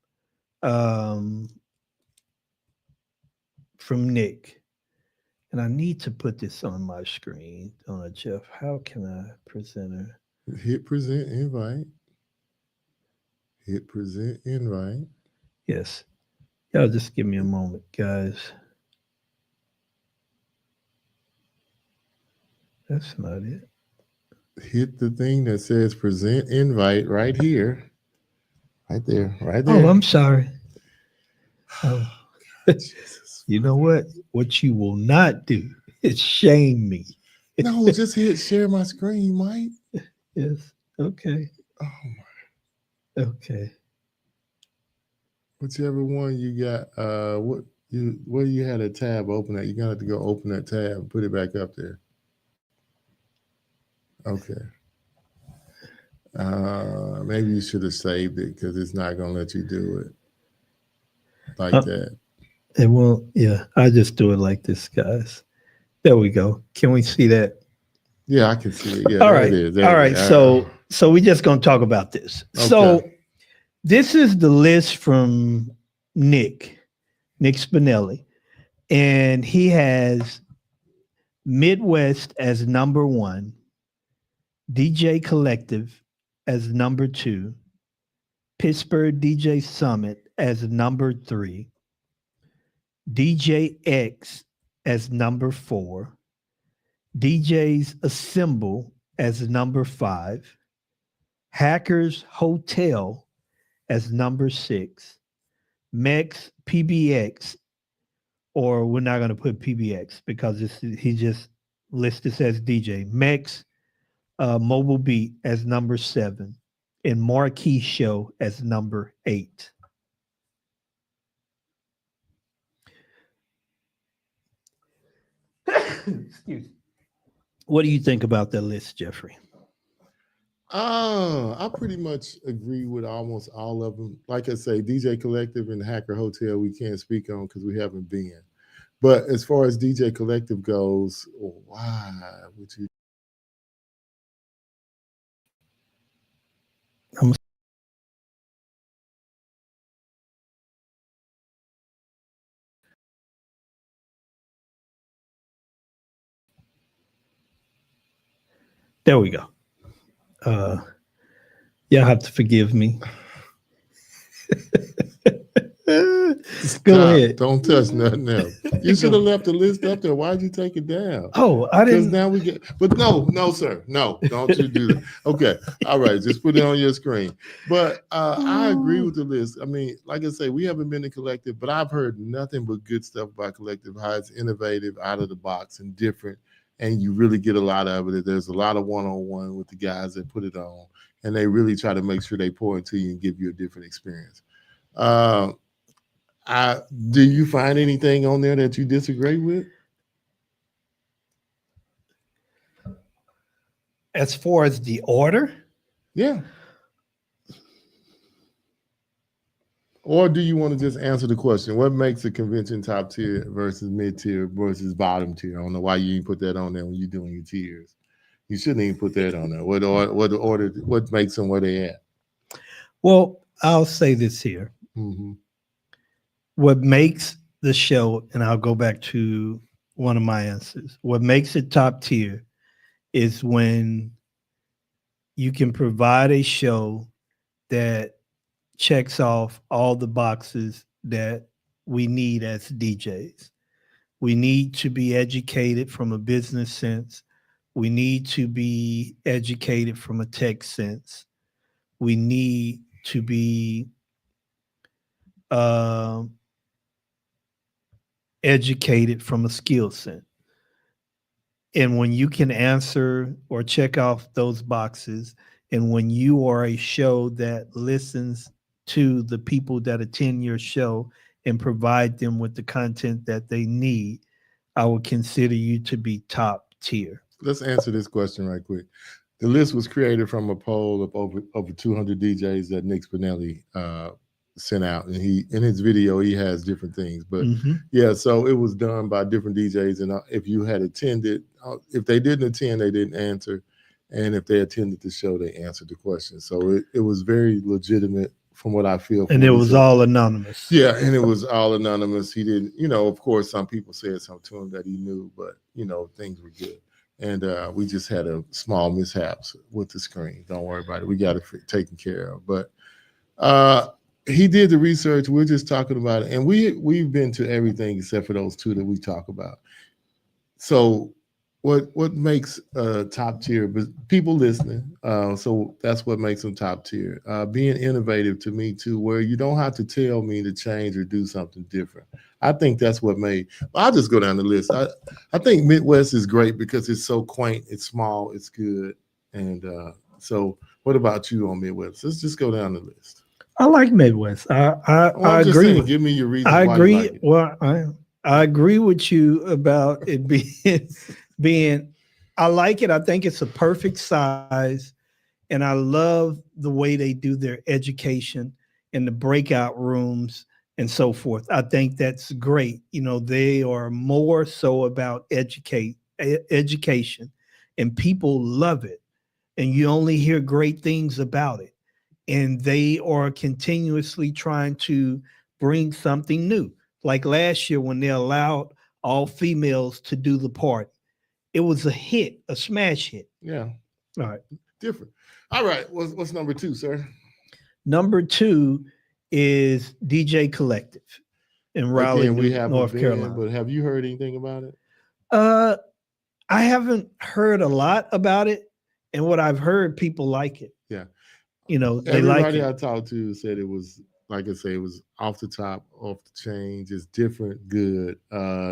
Nick. And I need to put this on my screen. Jeff, how can I present her? Hit present invite. Hit present invite. Yes. Y'all just give me a moment, guys. That's not it. Hit the thing that says present invite right here. Right there. Right there. Oh, I'm sorry. Oh. Jesus. You know what? What you will not do is shame me. No, just hit share my screen, Mike. Yes. Okay. Oh my. Okay. Whichever one you got, where you had a tab open at, you're gonna have to go open that tab and put it back up there. Okay. Maybe you should have saved it because it's not gonna let you do it like that. It won't. Yeah, I just do it like this, guys. There we go. Can we see that? Yeah, I can see it. Yeah, all right. It is. All right. So we're just gonna talk about this. Okay. So this is the list from Nick Spinelli, and he has Midwest as number 1, DJ Collective as number 2, Pittsburgh DJ Summit as number 3, DJ X as number 4, DJs Assemble as number 5, Hackers Hotel as number 6, Mex PBX, or we're not going to put PBX because he just listed as DJ, Mex Mobile Beat as number 7, and Marquee Show as number 8. Excuse me. What do you think about that list, Jeffrey? I pretty much agree with almost all of them. Like I say, DJ Collective and Hacker Hotel, we can't speak on because we haven't been. But as far as DJ Collective goes, why would you? There we go. Y'all have to forgive me. Go ahead. Don't touch nothing else. You should have left the list up there. Why'd you take it down? Oh, I didn't. Now we get, but no, sir. No, don't you do that. Okay. All right. Just put it on your screen. But I agree with the list. I mean, like I say, we haven't been to Collective, but I've heard nothing but good stuff about Collective, how it's innovative, out of the box, and different. And you really get a lot of it. There's a lot of one-on-one with the guys that put it on, and they really try to make sure they pour into you and give you a different experience. Do you find anything on there that you disagree with? As far as the order? Yeah. Or do you want to just answer the question? What makes a convention top tier versus mid tier versus bottom tier? I don't know why you didn't put that on there when you're doing your tiers. You shouldn't even put that on there. What makes them where they at? Well, I'll say this here. Mm-hmm. What makes the show, and I'll go back to one of my answers, what makes it top tier is when you can provide a show that checks off all the boxes that we need as DJs. We need to be educated from a business sense. We need to be educated from a tech sense. We need to be educated from a skill set. And when you can answer or check off those boxes, and when you are a show that listens to the people that attend your show and provide them with the content that they need, I would consider you to be top tier. Let's answer this question right quick. The list was created from a poll of over 200 DJs that Nick Spinelli sent out, and he in his video he has different things. But Mhm. yeah, so it was done by different DJs, and if you had attended, if they didn't attend, they didn't answer, and if they attended the show, they answered the question. So it was very legitimate from what I feel. And it was all anonymous. Yeah, and it was all anonymous. He didn't, of course, some people said something to him that he knew, but things were good. And we just had a small mishaps with the screen. Don't worry about it. We got it taken care of. But he did the research. We're just talking about it, and we've been to everything except for those two that we talk about. So what makes top tier? But people listening. So that's what makes them top tier. Being innovative to me too, where you don't have to tell me to change or do something different. I think that's what made. I'll just go down the list. I think Midwest is great because it's so quaint, it's small, it's good. And so, what about you on Midwest? Let's just go down the list. I like Midwest. I agree. Saying, give me your reason. I why agree. You like it. Well, I agree with you about it being. I like it. I think it's a perfect size, and I love the way they do their education in the breakout rooms and so forth. I think that's great. They are more so about education, and people love it, and you only hear great things about it. And they are continuously trying to bring something new. Like last year when they allowed all females to do the party, it was a hit, a smash hit. Yeah. All right. Different. All right. What's number 2, sir? Number 2 is DJ Collective in Raleigh, North Carolina. But have you heard anything about it? I haven't heard a lot about it, and what I've heard, people like it. Yeah. They Everybody like it. I talked to said it was, like I say, it was off the top, off the chain, just different, good.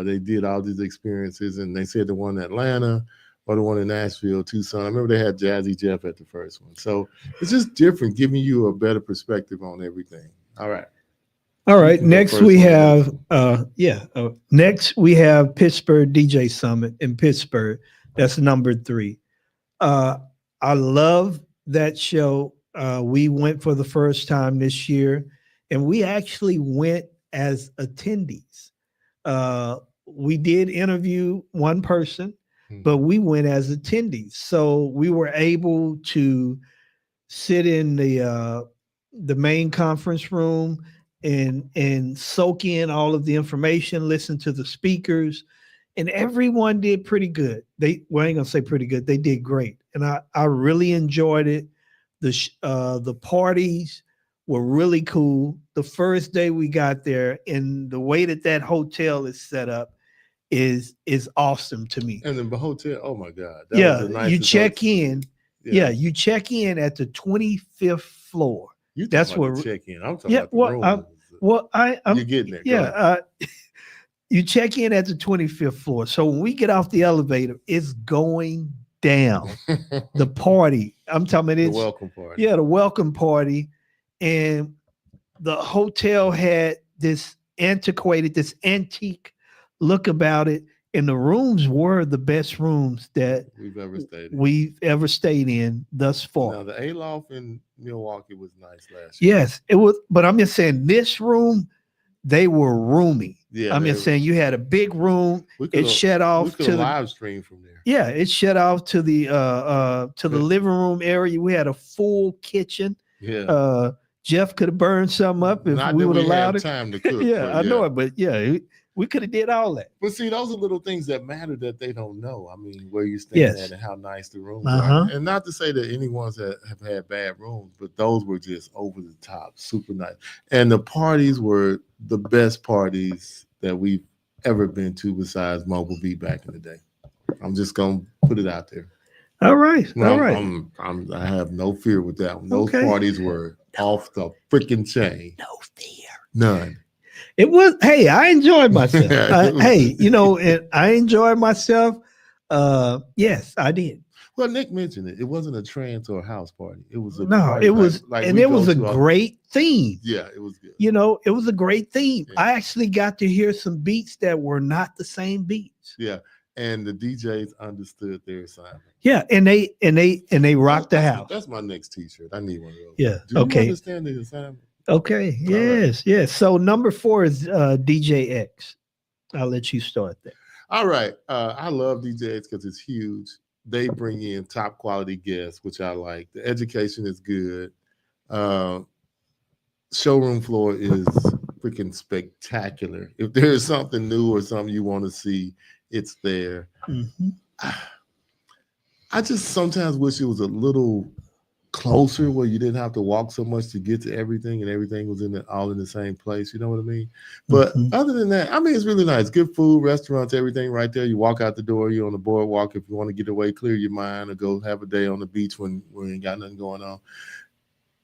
They did all these experiences, and they said the one in Atlanta or the one in Nashville, Tucson. I remember they had Jazzy Jeff at the first one. So it's just different, giving you a better perspective on everything. All right. Next we have next we have Pittsburgh DJ Summit in Pittsburgh. That's number 3. I love that show. We went for the first time this year, and we actually went as attendees. We did interview one person, but we went as attendees. So we were able to sit in the main conference room and soak in all of the information, listen to the speakers, and everyone did pretty good. I ain't gonna say pretty good. They did great, and I really enjoyed it. The parties were really cool. The first day we got there, and the way that hotel is set up is awesome to me. And the hotel, oh my God. You check in. Yeah, you check in at the 25th floor. That's where check in. I'm talking about the room. I'm you're getting there. Yeah, you check in at the 25th floor. So when we get off the elevator, it's going down. The party. I'm talking about the welcome party. Yeah, the welcome party. And the hotel had this antique look about it. And the rooms were the best rooms that we've ever stayed in thus far. Now, the Aloft in Milwaukee was nice last year. Yes, it was. But I'm just saying, this room, they were roomy. Yeah, I'm just saying, you had a big room. It shut off to the live stream from there. Yeah, it shut off to the living room area. We had a full kitchen. Yeah. Jeff could have burned something up if we would have allowed it. Time to cook. Yeah, I know it, but yeah, we could have did all that. But see, those are little things that matter that they don't know. I mean, where you're staying at and how nice the rooms are. And not to say that any ones that have had bad rooms, but those were just over the top, super nice. And the parties were the best parties that we've ever been to besides Mobile Beat back in the day. I'm just going to put it out there. All right. I have no fear with that one. Those parties were off the freaking chain. No fear. None. It was, hey, I enjoyed myself. And I enjoyed myself. Yes, I did. Well, Nick mentioned it. It wasn't a trance or a house party. It was a party. It was, and it was a great theme. Yeah, it was good. It was a great theme. Yeah. I actually got to hear some beats that were not the same beats. Yeah, and the DJs understood their assignment. Yeah, and they rocked the house. That's my next T-shirt. I need one of those. Yeah. Do you understand the assignment? Okay. Yes. Yes. So number 4 is DJ X. I'll let you start there. All right. I love DJs because it's huge. They bring in top quality guests, which I like. The education is good. Showroom floor is freaking spectacular. If there is something new or something you want to see, it's there. Mm-hmm. I just sometimes wish it was a little closer where you didn't have to walk so much to get to everything and everything was all in the same place. You know what I mean? But other than that, I mean, it's really nice. Good food, restaurants, everything right there. You walk out the door, you're on the boardwalk. If you want to get away, clear your mind, or go have a day on the beach when you ain't got nothing going on.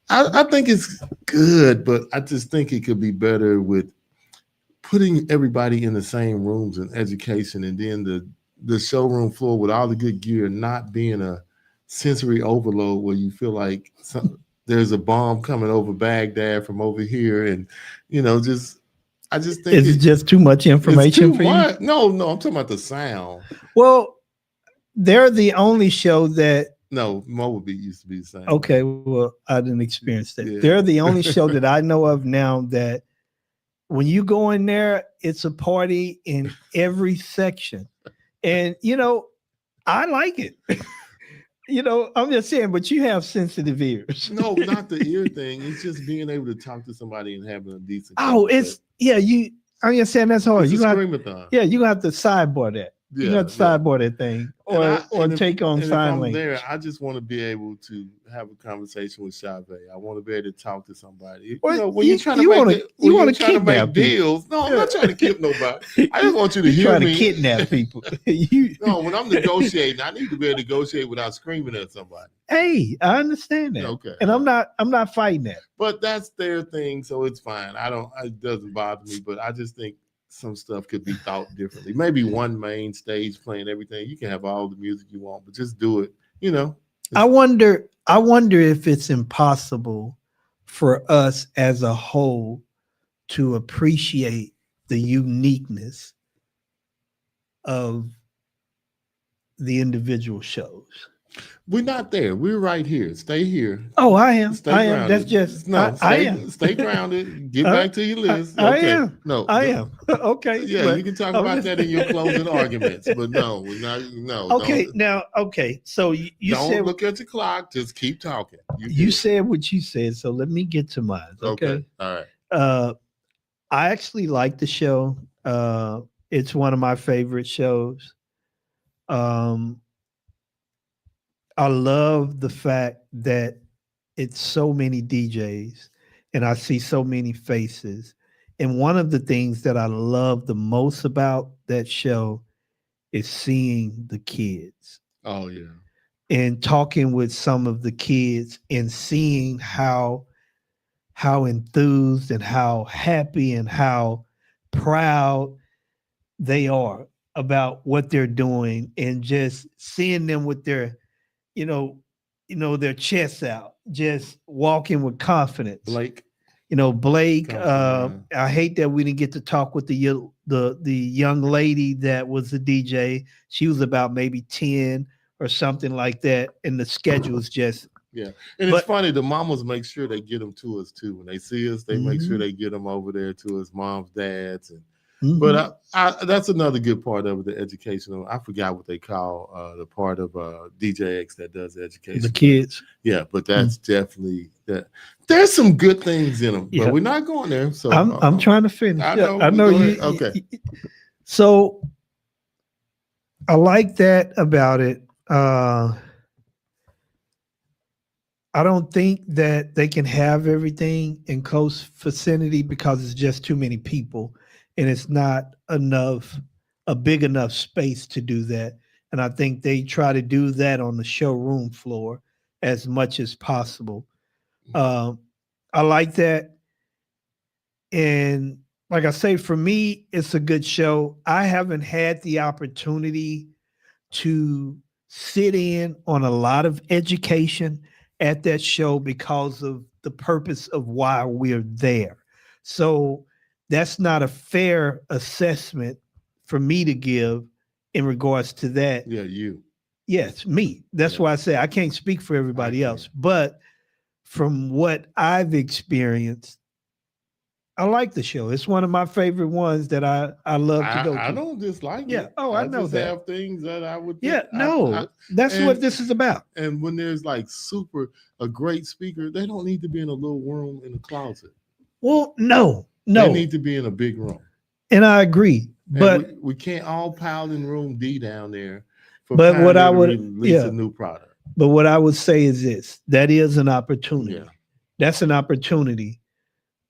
I think it's good, but I just think it could be better with putting everybody in the same rooms and education, and then the showroom floor with all the good gear not being a sensory overload where you feel like there's a bomb coming over Baghdad from over here, and I just think it's just too much information for you. No, I'm talking about the sound. Well, they're the only show that. No, Mobile Beat used to be the same. Okay, well, I didn't experience that. Yeah. They're the only show that I know of now that when you go in there, it's a party in every section. And, I like it. I'm just saying, but you have sensitive ears. No, not the ear thing. It's just being able to talk to somebody and having a decent conversation. I'm just saying that's hard. It's you a have to sidebar that. You got to sidebar that thing or take on sign language. There, I just want to be able to have a conversation with Chavez. I want to be able to talk to somebody. When you're trying to make deals. No, I'm not trying to kidnap nobody. I just want you to hear me. Trying to kidnap people. No, when I'm negotiating, I need to be able to negotiate without screaming at somebody. Hey, I understand that. Okay. And I'm not fighting that. But that's their thing, so it's fine. It doesn't bother me, but I just think some stuff could be thought differently. Maybe one main stage playing everything. You can have all the music you want, but just do it. I wonder if it's impossible for us as a whole to appreciate the uniqueness of the individual shows. We're not there. We're right here. Stay here. Oh, I am. Stay I am. grounded. That's just I am. Stay grounded. Get back to your list. I Okay. am. No, I am. Okay. Yeah, you can talk about that in your closing arguments, but no, we're not. No. Okay. Now, okay. So you don't said, look at your clock. Just keep talking. You said what you said. So let me get to mine. Okay. All right. I actually like the show. It's one of my favorite shows. I love the fact that it's so many DJs and I see so many faces. And one of the things that I love the most about that show is seeing the kids. Oh, yeah. And talking with some of the kids and seeing how enthused and how happy and how proud they are about what they're doing, and just seeing them with their their chests out, just walking with confidence. Blake. I hate that we didn't get to talk with the young lady that was the DJ. She was about maybe 10 or something like that, and the schedule is just. Yeah, and it's funny. The mamas make sure they get them to us too. When they see us, they make sure they get them over there to us, moms, dads, and. But that's another good part of it, the educational. I forgot what they call the part of DJ X that does the education. The kids. Yeah, but that's definitely that. There's some good things in them, but we're not going there. So I'm trying to finish. I know you. Okay. So I like that about it. I don't think that they can have everything in close vicinity because it's just too many people. And it's not a big enough space to do that. And I think they try to do that on the showroom floor as much as possible. I like that. And like I say, for me, it's a good show. I haven't had the opportunity to sit in on a lot of education at that show because of the purpose of why we're there. So that's not a fair assessment for me to give in regards to that. Yeah, you. Yes, me. That's why I say I can't speak for everybody else. But from what I've experienced, I like the show. It's one of my favorite ones that I love to go to. I don't dislike Yeah. it. Oh, I know just that. have things that I would. Yeah, think no, that's what and- this is about. And when there's like a great speaker, they don't need to be in a little room in a closet. Well, no, They need to be in a big room. and I agree. And But we can't all pile in room D down there. For But what I Pioneer to would- release yeah. a new product. but what I would say is this: that is an opportunity. Yeah. That's an opportunity.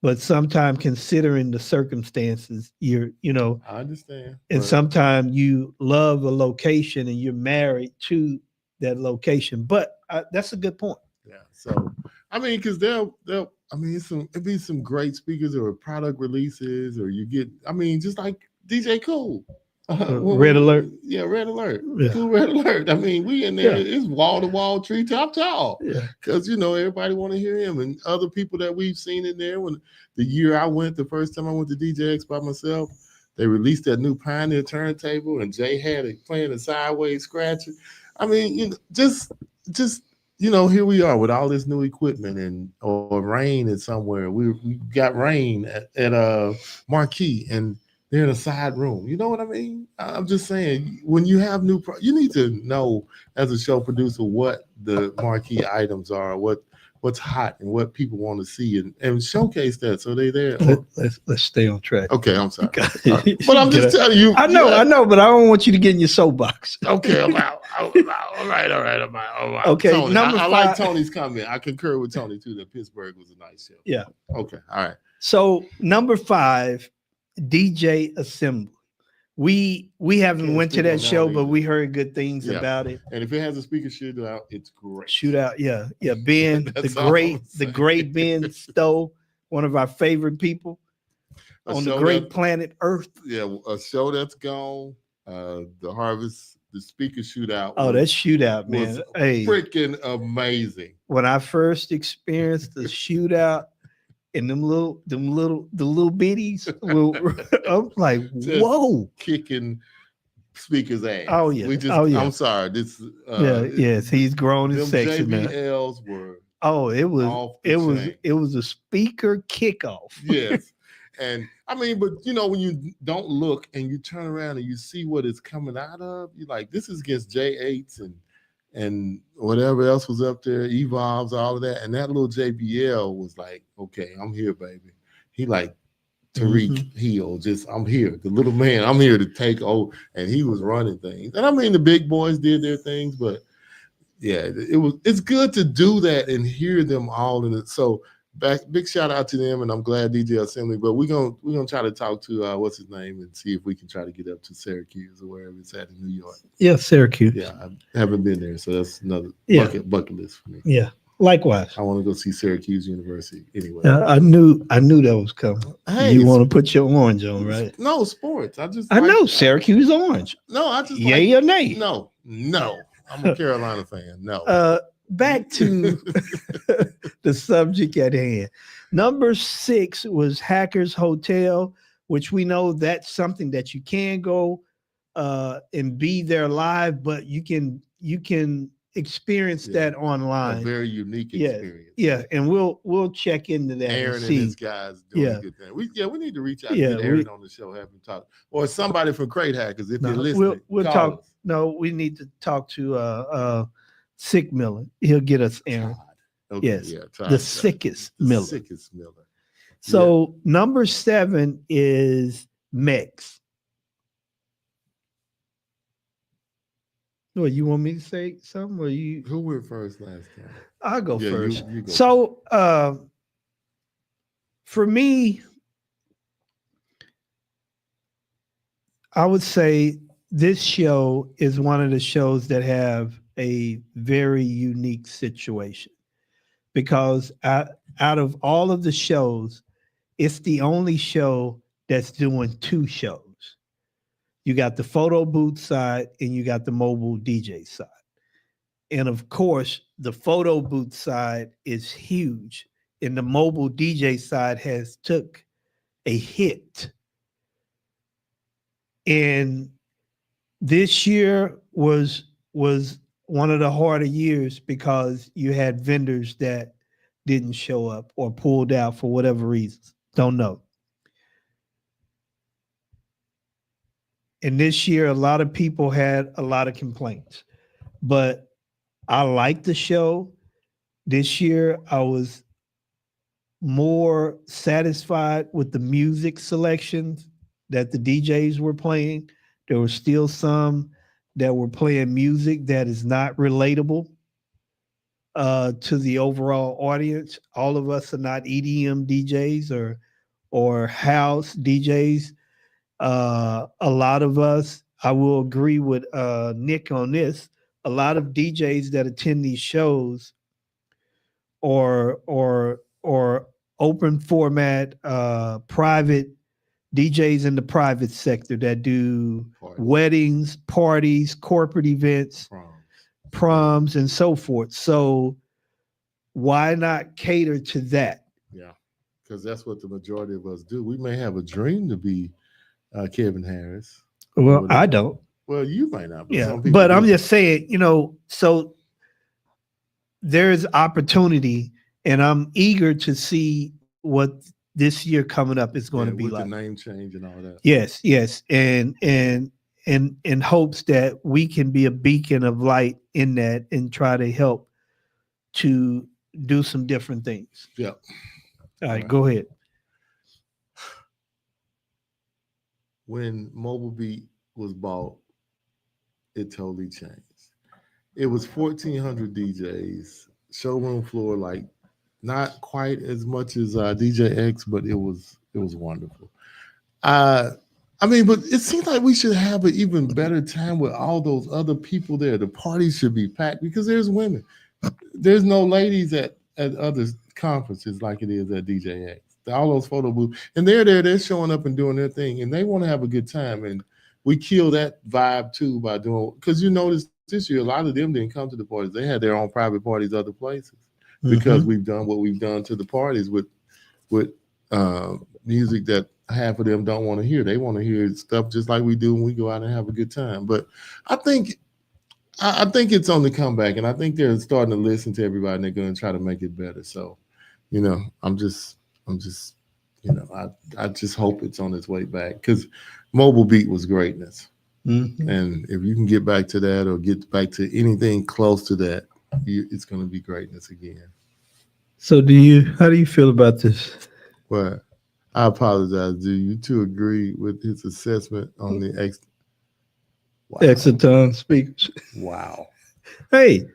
But sometimes, considering the circumstances, you know, I understand. and but- sometimes you love a location and you're married to that location. But that's a good point. Yeah. So I mean, because they'll I mean, it'd be some great speakers or product releases, or you get, I mean, just like DJ Cool. Red Alert. Yeah, Red Alert. Yeah. Cool Red Alert. I mean, we in there, Yeah. it's wall to wall, treetop tall. Yeah. Because everybody want to hear him, and other people that we've seen in there. When the year I went, the first time I went to DJX by myself, they released that new Pioneer turntable, and Jay had it playing a sideways scratcher. I mean, just here we are with all this new equipment, or rain is somewhere. We got rain at Marquee, and they're in a side room. You know what I mean? I'm just saying, when you have you need to know as a show producer what the marquee items are, what's hot, and what people want to see, and showcase that so they're there. Let's stay on track. Okay, I'm sorry. Okay. But I'm just telling you. I know, but I don't want you to get in your soapbox. Okay, I'm out. All right, I'm out. All right. Okay, Tony, number I like 5. Tony's comment. I concur with Tony too that Pittsburgh was a nice show. Yeah. Okay. All right. So number 5, DJ Assembly. We haven't Can't went to speak on that that show, one but either. we heard good things Yeah. about it. And if it has a speaker shootout, it's great. Shootout, yeah. Ben, That's all I'm the saying. great Ben Stowe, one of our favorite people A on the show great that- planet Earth. Yeah, a show that's gone. The Harvest, the speaker shootout. Oh, was that shootout, man. was Hey, freaking amazing. when I first experienced the shootout and the little biddies, I'm like, Just- whoa. Kicking speakers' ass. Oh, yeah. We just, Oh, yeah. I'm sorry. This. Yes, he's grown and Them sexy, man. JBLs were Oh, it was off the chain. it was a speaker kickoff. Yes. And I mean, but when you don't look and you turn around and you see what it's coming out of, you're like, this is against J8s and whatever else was up there, Evolves, all of that. And that little JBL was like, okay, I'm here, baby. He like Tariq Hill, just I'm here. The little man, I'm here to take over. And he was running things. And I mean, the big boys did their things, but yeah, it's good to do that and hear them all in it. So big shout out to them, and I'm glad DJ Assembly. But we're gonna try to talk to what's his name and see if we can try to get up to Syracuse or wherever it's at in New York. Yeah, Syracuse. Yeah, I haven't been there, so that's another Yeah. bucket list for me. Yeah. Likewise. I want to go see Syracuse University anyway. I knew that was coming. Hey, You it's- want to put your orange on, right? No sports. I know Syracuse orange. No, I just Yay or nay? no. I'm a Carolina fan. No. Back to the subject at hand. Number 6 was Hackers Hotel, which we know that's something that you can go and be there live, but you can experience Yeah. that A online. very unique Yeah, experience. Yeah, and we'll check into that Aaron and and see. his guys doing Yeah. a good thing. We need to reach out Yeah, and get Aaron on the show, have him talk, or somebody from Crate Hackers if No, you're listening. we'll call talk. us. No, we need to talk to Sick Miller. He'll get us Aaron. Todd. Okay, Yes, yeah, Todd, The Todd. sickest The Miller. sickest Miller. So number 7 is Mex. Well, you want me to say something, or you? Who went first last time? I'll go Yeah, first. you go. So, for me, I would say this show is one of the shows that have a very unique situation because out of all of the shows, it's the only show that's doing 2 shows. You got the photo booth side and you got the mobile DJ side. And of course, the photo booth side is huge, and the mobile DJ side has took a hit. And this year was one of the harder years because you had vendors that didn't show up or pulled out for whatever reasons. Don't know. And this year, a lot of people had a lot of complaints, but I liked the show. This year, I was more satisfied with the music selections that the DJs were playing. There were still some that were playing music that is not relatable to the overall audience. All of us are not EDM DJs or house DJs. A lot of us, I will agree with Nick on this. A lot of DJs that attend these shows or open format private DJs in the private sector that do weddings, parties, corporate events, proms, and so forth. So why not cater to that? Yeah, because that's what the majority of us do. We may have a dream to be Kevin Harris. Well, I don't. Well, you might not. But Yeah, some people but do. I'm just saying, so there's opportunity, and I'm eager to see what this year coming up is going to be with like. the name change and all that. Yes, and in hopes that we can be a beacon of light in that and try to help to do some different things. Yeah. All right, go ahead. When Mobile Beat was bought, it totally changed. It was 1,400 DJs, showroom floor, like not quite as much as DJ X, but it was wonderful. I mean, but it seems like we should have an even better time with all those other people there. The party should be packed because there's women. There's no ladies at other conferences like it is at DJ X. All those photo booths, and they're showing up and doing their thing, and they want to have a good time. And we kill that vibe too by doing, because you notice this year a lot of them didn't come to the parties. They had their own private parties other places because we've done what we've done to the parties with music that half of them don't want to hear. They want to hear stuff just like we do when we go out and have a good time. But I think it's on the comeback, and I think they're starting to listen to everybody, and they're going to try to make it better. So, I'm just, I just hope it's on its way back, because Mobile Beat was greatness. And if you can get back to that or get back to anything close to that, it's going to be greatness again. So how do you feel about this? Well, I apologize. Do you two agree with his assessment on the Exaton speakers? Wow. Hey.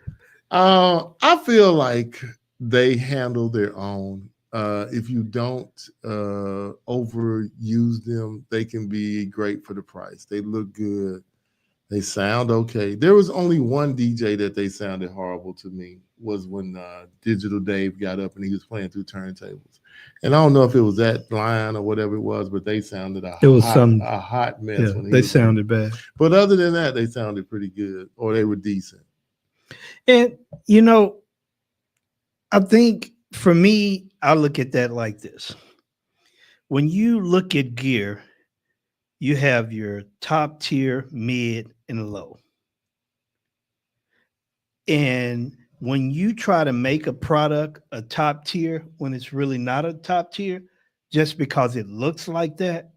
I feel like they handle their own. If you don't overuse them, they can be great for the price. They look good. They sound okay. There was only one DJ that they sounded horrible to me, was when Digital Dave got up and he was playing through turntables. And I don't know if it was that line or whatever it was, but they sounded a hot mess. Yeah, they sounded bad. But other than that, they sounded pretty good, or they were decent. And, I think for me, I look at that like this. When you look at gear, you have your top tier, mid, and low. And when you try to make a product a top tier, when it's really not a top tier, just because it looks like that,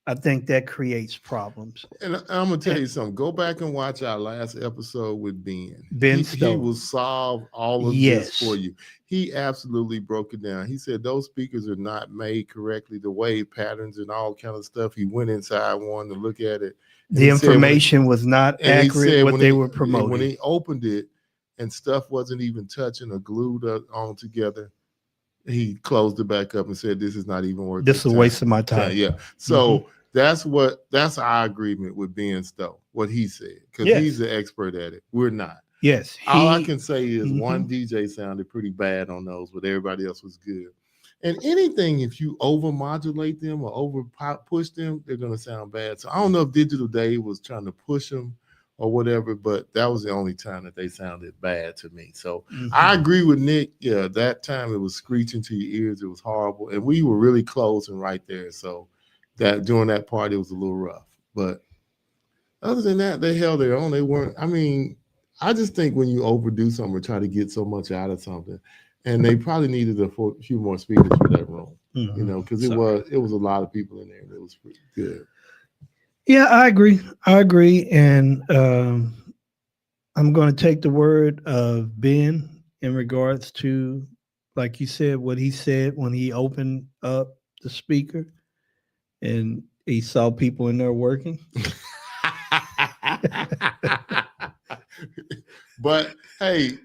I think that creates problems. And I'm going to tell you something. Go back and watch our last episode with Ben. Stowe. He will solve all of this for you. He absolutely broke it down. He said those speakers are not made correctly, the wave patterns and all kind of stuff. He went inside one to look at it. The information was not accurate, what they were promoting. When he opened it and stuff wasn't even touching or glued on together, he closed it back up and said, this is not even worth it. This is a waste of my time. Yeah. So that's our agreement with Ben Stowe, what he said, because he's the expert at it. We're not. Yes. All I can say is one DJ sounded pretty bad on those, but everybody else was good. And anything, if you over modulate them or over push them, they're going to sound bad. So I don't know if Digital Dave was trying to push them or whatever, but that was the only time that they sounded bad to me. So I agree with Nick. Yeah, that time it was screeching to your ears. It was horrible. And we were really close and right there. So that during that party, it was a little rough. But other than that, they held their own. They weren't, I just think when you overdo something or try to get so much out of something, and they probably needed a few more speakers for that room, because it was a lot of people in there. It was pretty good. Yeah, I agree. And I'm going to take the word of Ben in regards to, like you said, what he said when he opened up the speaker and he saw people in there working. But hey,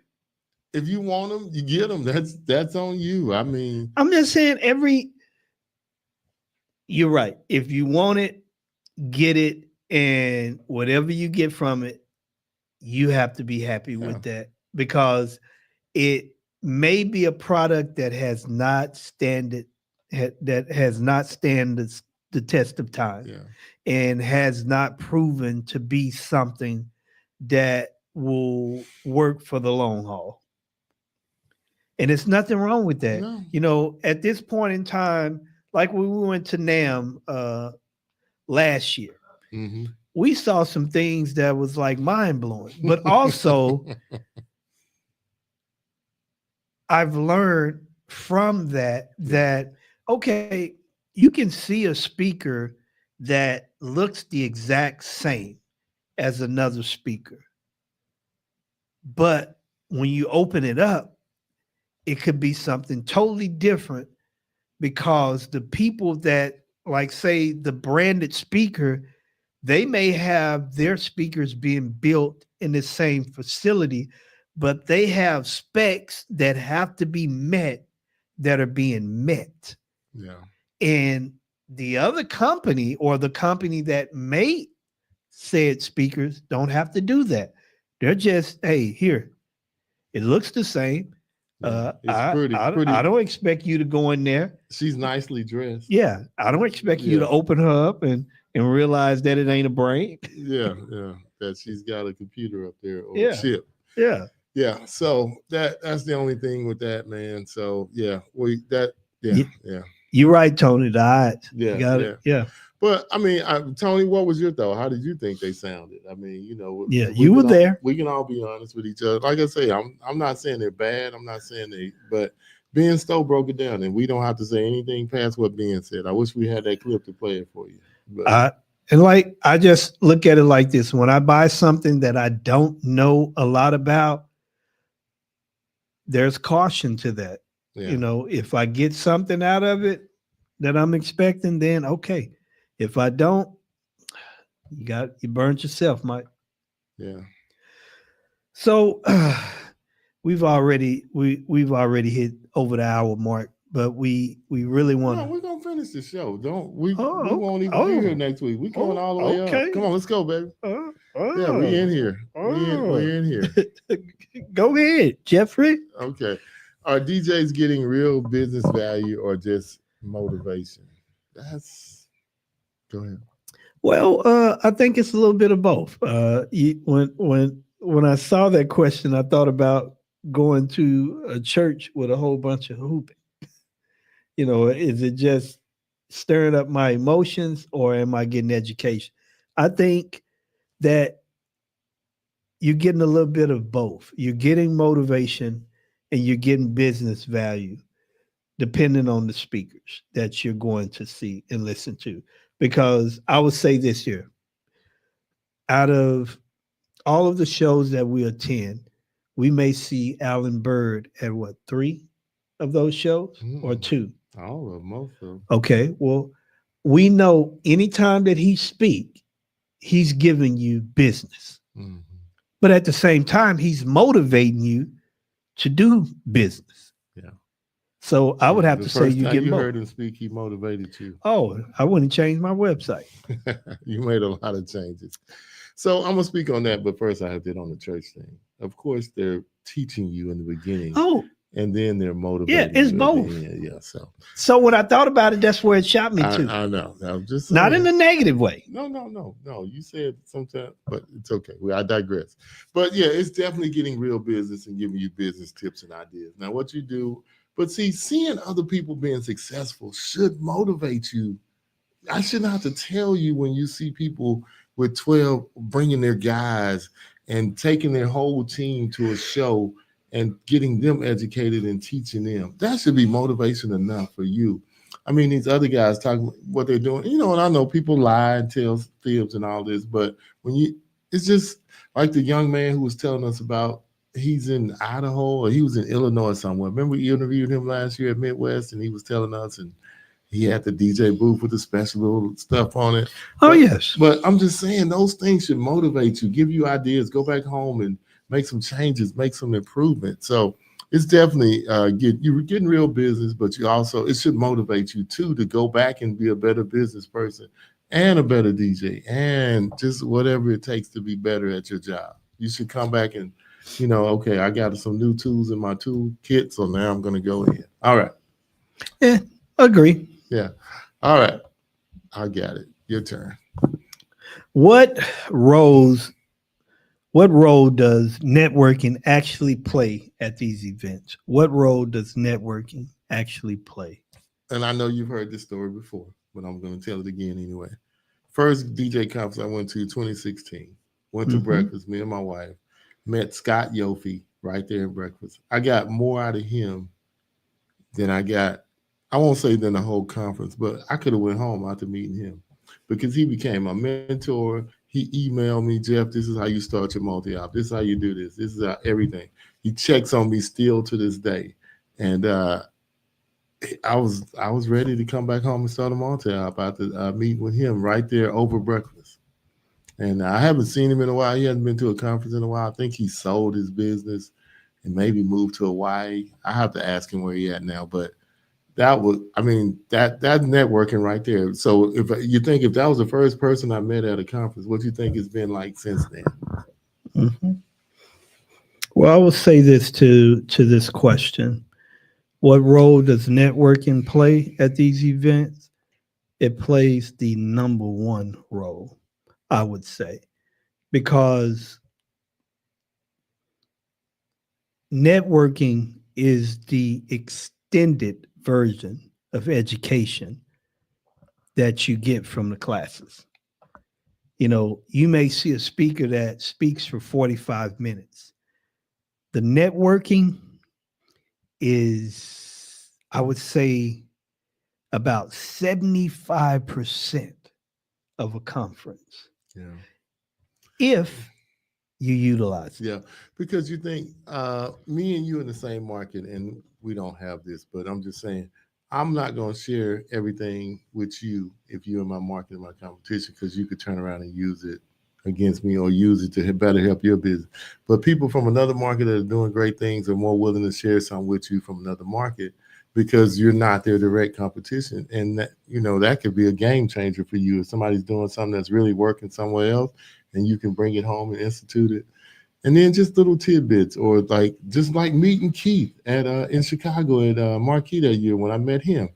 if you want them, you get them. That's on you. I mean, I'm just saying, you're right. If you want it, get it, and whatever you get from it, you have to be happy with that, because it may be a product that has not stand the test of time, and has not proven to be something that will work for the long haul. And it's nothing wrong with that. No. You know, at this point in time, like when we went to NAMM last year, we saw some things that was like mind blowing, but also I've learned from that, okay, you can see a speaker that looks the exact same as another speaker, but when you open it up, it could be something totally different, because the people that, like, say, the branded speaker, they may have their speakers being built in the same facility, but they have specs that have to be met that are being met. Yeah. And the other company, or the company that made said speakers, don't have to do that. They're just, hey, here, it looks the same. It's pretty. I don't expect you to go in there. She's nicely dressed. Yeah, I don't expect you to open her up and realize that it ain't a brain. Yeah, that she's got a computer up there or a chip. Yeah. So that's the only thing with that, man. So yeah. You're right, Tony. The odds. Yeah, you got it. Yeah. But I mean, Tony, what was your thought? How did you think they sounded? I mean, you know, you were there. We can all be honest with each other. Like I say, I'm not saying they're bad. I'm not saying but Ben Stowe broke it down, and we don't have to say anything past what Ben said. I wish we had that clip to play it for you. But, and like, I just look at it like this: when I buy something that I don't know a lot about, there's caution to that. Yeah. You know, if I get something out of it that I'm expecting, then okay. If I don't, you burned yourself, Mike. Yeah. So we've already hit over the hour mark, but we really want. No, we're gonna finish the show. We won't even be here next week. We coming all the way up. Come on, let's go, baby. Yeah, we in here. We're in here. Go ahead, Jeffrey. Okay. Are DJs getting real business value or just motivation? Go ahead. Well, I think it's a little bit of both. When I saw that question, I thought about going to a church with a whole bunch of hooping. You know, is it just stirring up my emotions, or am I getting education? I think that you're getting a little bit of both. You're getting motivation and you're getting business value, depending on the speakers that you're going to see and listen to. Because I would say this year, out of all of the shows that we attend, we may see Alan Bird at 3 of those shows or 2? All of them, most of them. Okay, well, we know anytime that he speaks, he's giving you business. Mm-hmm. But at the same time, he's motivating you to do business. Yeah. So I would have to say you get you heard him speak, he motivated you. Oh, I wouldn't change my website. You made a lot of changes. So I'm gonna speak on that, but first I have to hit on the church thing. Of course, they're teaching you in the beginning. Oh, and then they're motivating. Yeah, it's both. Yeah. So when I thought about it, that's where it shot me too. I know. I'm just not in a negative way. No. You said sometimes, but it's okay. I digress. But yeah, it's definitely getting real business and giving you business tips and ideas. Now, what you do. But see, seeing other people being successful should motivate you. I shouldn't have to tell you when you see people with 12 bringing their guys and taking their whole team to a show and getting them educated and teaching them. That should be motivation enough for you I mean, these other guys talking what they're doing, you know, and I know people lie and tell fibs and all this, but it's just like the young man who was telling us about, he's in Idaho or he was in Illinois somewhere. Remember we interviewed him last year at Midwest and he was telling us, and he had the DJ booth with the special little stuff on it. Oh, yes. But I'm just saying those things should motivate you, give you ideas, go back home and make some changes, make some improvement. So it's definitely you're getting real business, but you also, it should motivate you too to go back and be a better business person and a better DJ and just whatever it takes to be better at your job. You should come back and, you know, okay, I got some new tools in my tool kit, so now I'm going to go in. All right. Yeah, agree. Yeah. All right. I got it. Your turn. What role does networking actually play at these events? What role does networking actually play? And I know you've heard this story before, but I'm going to tell it again anyway. First DJ conference I went to 2016. Went to breakfast, me and my wife. Met Scott Yofi right there in breakfast. I got more out of him than I won't say than the whole conference, but I could have went home after meeting him because he became my mentor. He emailed me, Jeff, this is how you start your multi-op. This is how you do this. This is how everything. He checks on me still to this day. And I was ready to come back home and start a multi-op after meeting with him right there over breakfast. And I haven't seen him in a while. He hasn't been to a conference in a while. I think he sold his business and maybe moved to Hawaii. I have to ask him where he at now, but that networking right there. So if that was the first person I met at a conference, what do you think it's been like since then? Mm-hmm. Well, I will say this to this question. What role does networking play at these events? It plays the number one role, I would say, because networking is the extended version of education that you get from the classes. You know, you may see a speaker that speaks for 45 minutes. The networking is, I would say, about 75% of a conference. Yeah. If you utilize it. Yeah, because you think me and you in the same market, and we don't have this, but I'm just saying, I'm not going to share everything with you if you're in my market, in my competition, because you could turn around and use it against me or use it to better help your business. But people from another market that are doing great things are more willing to share something with you from another market because you're not their direct competition. And that, you know, that could be a game changer for you if somebody's doing something that's really working somewhere else and you can bring it home and institute it. And then just little tidbits, or just like meeting Keith at in Chicago at Marquee that year when I met him.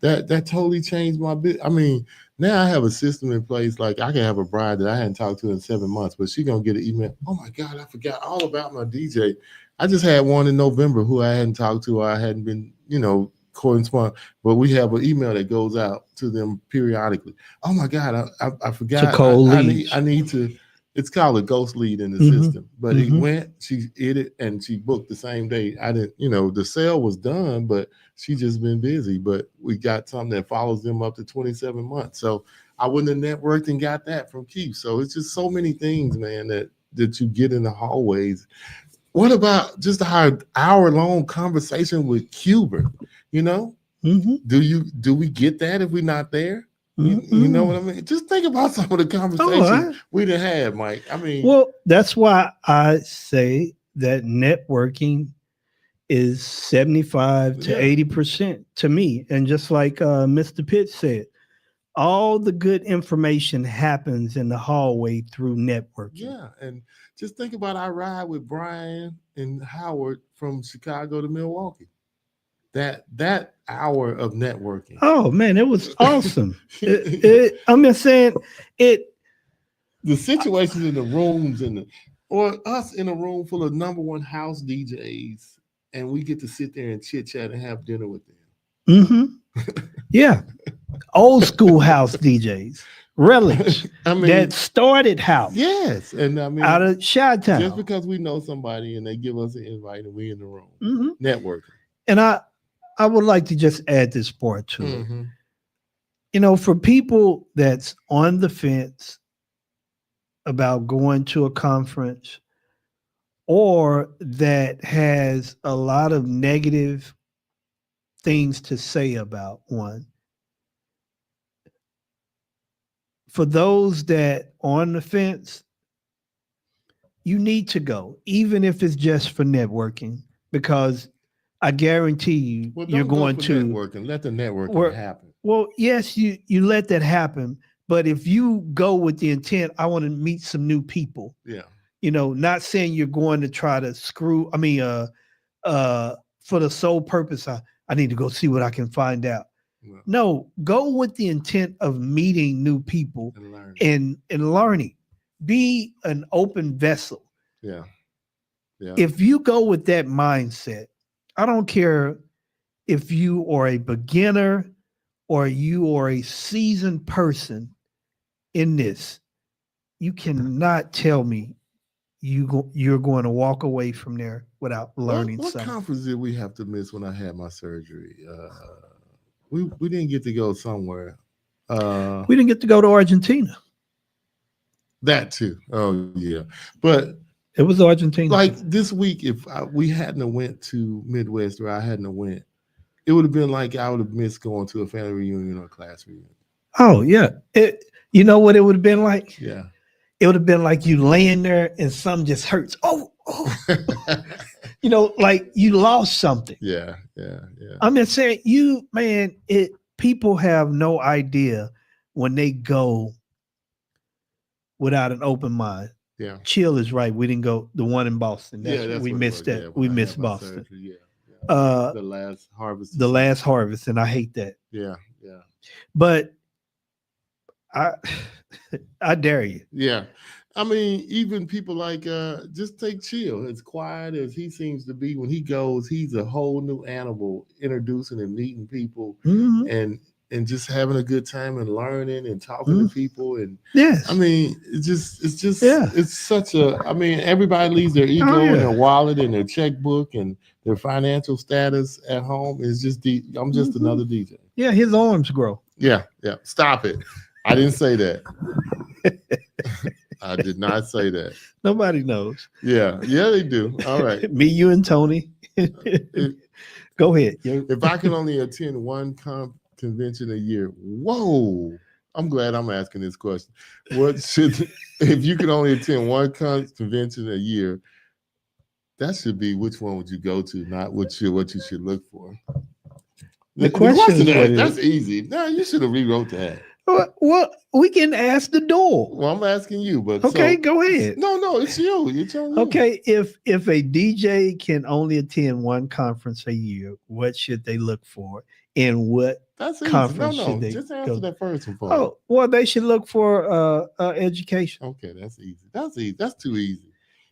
That totally changed my business. I mean, now I have a system in place. Like I can have a bride that I hadn't talked to in 7 months, but she's gonna get an email. Oh my God, I forgot all about my DJ. I just had one in November who I hadn't talked to, or I hadn't been, correspond. But we have an email that goes out to them periodically. Oh my God, I forgot. It's a cold lead. I need to. It's called a ghost lead in the system, but it went, she hit it and she booked the same day. I didn't, the sale was done, but she just been busy, but we got something that follows them up to 27 months. So I wouldn't have networked and got that from Keith. So it's just so many things, man, that you get in the hallways. What about just our hour-long conversation with Cuba? Do we get that if we're not there? You know what I mean? Just think about some of the conversations we done had, Mike. I mean, well, that's why I say that networking is 75 to 80% to me. And just like Mr. Pitt said, all the good information happens in the hallway through networking. Yeah, and just think about our ride with Brian and Howard from Chicago to Milwaukee. That hour of networking. Oh man, it was awesome. I'm just saying it. The situations in the rooms or us in a room full of number one house DJs, and we get to sit there and chit chat and have dinner with them. Yeah, old school house DJs, relish. That started house. Yes, and out of Chi-Town. Just because we know somebody and they give us an invite and we in the room networking. And I would like to just add this part to it. Mhm. You know, for people that's on the fence about going to a conference or that has a lot of negative things to say about one, for those that on the fence, you need to go, even if it's just for networking, because I guarantee you, Well, you're don't go going for to networking. Let the networking work. happen. Well, yes, you let that happen, but if you go with the intent, I want to meet some new people. Yeah. You know, not saying you're going to try to screw. I mean, for the sole purpose, I need to go see what I can find out. Well, No, go with the intent of meeting new people and learn. and learning. Be an open vessel. Yeah. Yeah. If you go with that mindset, I don't care if you are a beginner or you are a seasoned person in this, you cannot tell me you're going to walk away from there without learning what something. conference did we have to miss when I had my surgery? We didn't get to go somewhere. We didn't get to go to Argentina. That too. Oh yeah, but It was Argentina. like this week, if we hadn't have went to Midwest or I hadn't have went, it would have been like I would have missed going to a family reunion or a class reunion. Oh yeah, you know what it would have been like? Yeah. It would have been like you laying there and something just hurts. Oh, you know, like you lost something. Yeah. I'm just saying, people have no idea when they go without an open mind. Yeah. Chill is right. We didn't go the one in Boston. That's We what it missed was. that. Yeah, We when I missed had my Boston. surgery, yeah. The last harvest. The last harvest, and I hate that. Yeah. But I dare you. Yeah. I mean, even people like just take Chill. As quiet as he seems to be when he goes, he's a whole new animal, introducing and meeting people Mhm. and just having a good time and learning and talking to people. And Yes. I mean, it's Yeah. it's such a, I mean, everybody leaves their ego yeah. and their wallet and their checkbook and their financial status at home. It's just I'm just another DJ. Yeah, his arms grow. Yeah. Stop it. I didn't say that. I did not say that. Nobody knows. Yeah, they do. All right. Me, you, and Tony. Go ahead. If I can only attend one convention a year, whoa! I'm glad I'm asking this question. If you could only attend one convention a year, that should be which one would you go to, not what you should look for. The question is that's easy. No, you should have rewrote that. Well, we can ask the door. Well, I'm asking you, but Okay, go ahead. No, it's you. You're telling me. Okay, if a DJ can only attend one conference a year, what should they look for, and what That's easy. conference No, should they just go? answer that first one for me. Oh, well, they should look for education. Okay, that's easy. That's easy. That's too easy.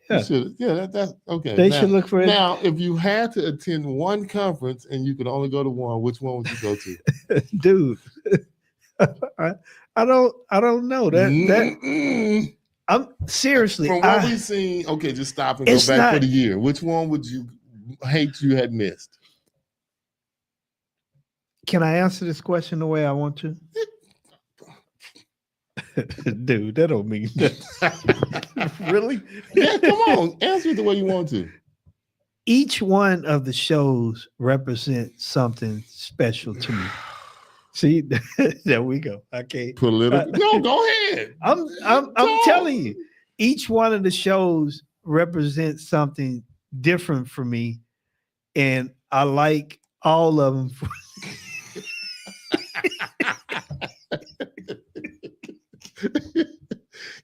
Yeah. That's okay. They should look for now. If you had to attend one conference and you could only go to one, which one would you go to? Dude. I don't know that. I'm seriously. From what we've seen, okay, just stop and go back for the year. Which one would you hate you had missed? Can I answer this question the way I want to? Dude, that don't mean that. Really? Yeah, come on. Answer it the way you want to. Each one of the shows represents something special to me. See, there we go. Okay. Political. No, go ahead. I'm telling you, each one of the shows represents something different for me, and I like all of them.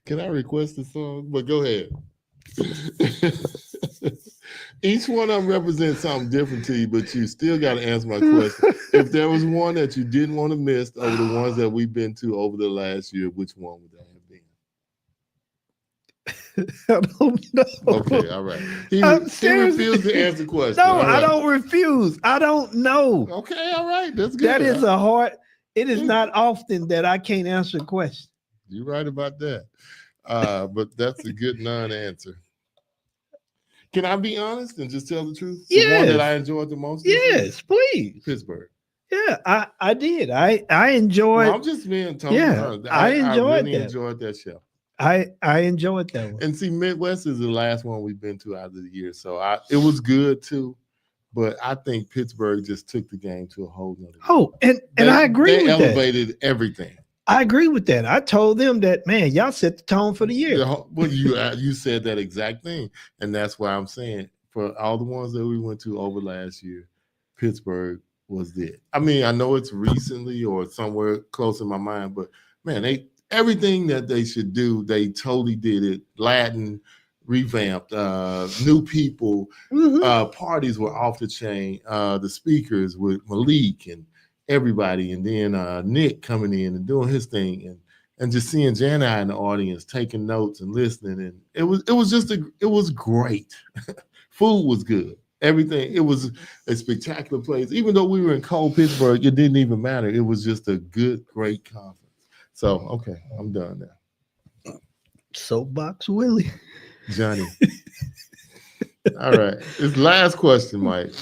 Can I request a song? But go ahead. Each one of them represents something different to you, but you still got to answer my question. If there was one that you didn't want to miss over the ones that we've been to over the last year, which one would that have been? I don't know. Okay, all right. He refused to answer the question. No, right. I don't refuse. I don't know. Okay, all right. That's good. That is it is not often that I can't answer a question. You're right about that. But that's a good non-answer. Can I be honest and just tell the truth? The Yes. one that I enjoyed the most. this week? Yes, please. Pittsburgh. Yeah, I did. I enjoyed. No, I'm just being totally Yeah, honest. I enjoyed really that. enjoyed that show. I enjoyed that one. And see, Midwest is the last one we've been to out of the year, so it was good too. But I think Pittsburgh just took the game to a whole nother. Oh, and I agree they with that. elevated everything. I agree with that. I told them that, man, y'all set the tone for the year. Well, you said that exact thing, and that's why I'm saying for all the ones that we went to over last year, Pittsburgh was it. I mean, I know it's recently or somewhere close in my mind, but man, everything that they should do, they totally did it. Latin, revamped, new people, parties were off the chain. The speakers with Malik and everybody, and then Nick coming in and doing his thing, and just seeing Jana in the audience taking notes and listening, and it was great. Food was good. Everything. It was a spectacular place. Even though we were in cold Pittsburgh, it didn't even matter. It was just a great conference. So, okay, I'm done now. Soapbox Willie. Johnny. All right. This last question, Mike.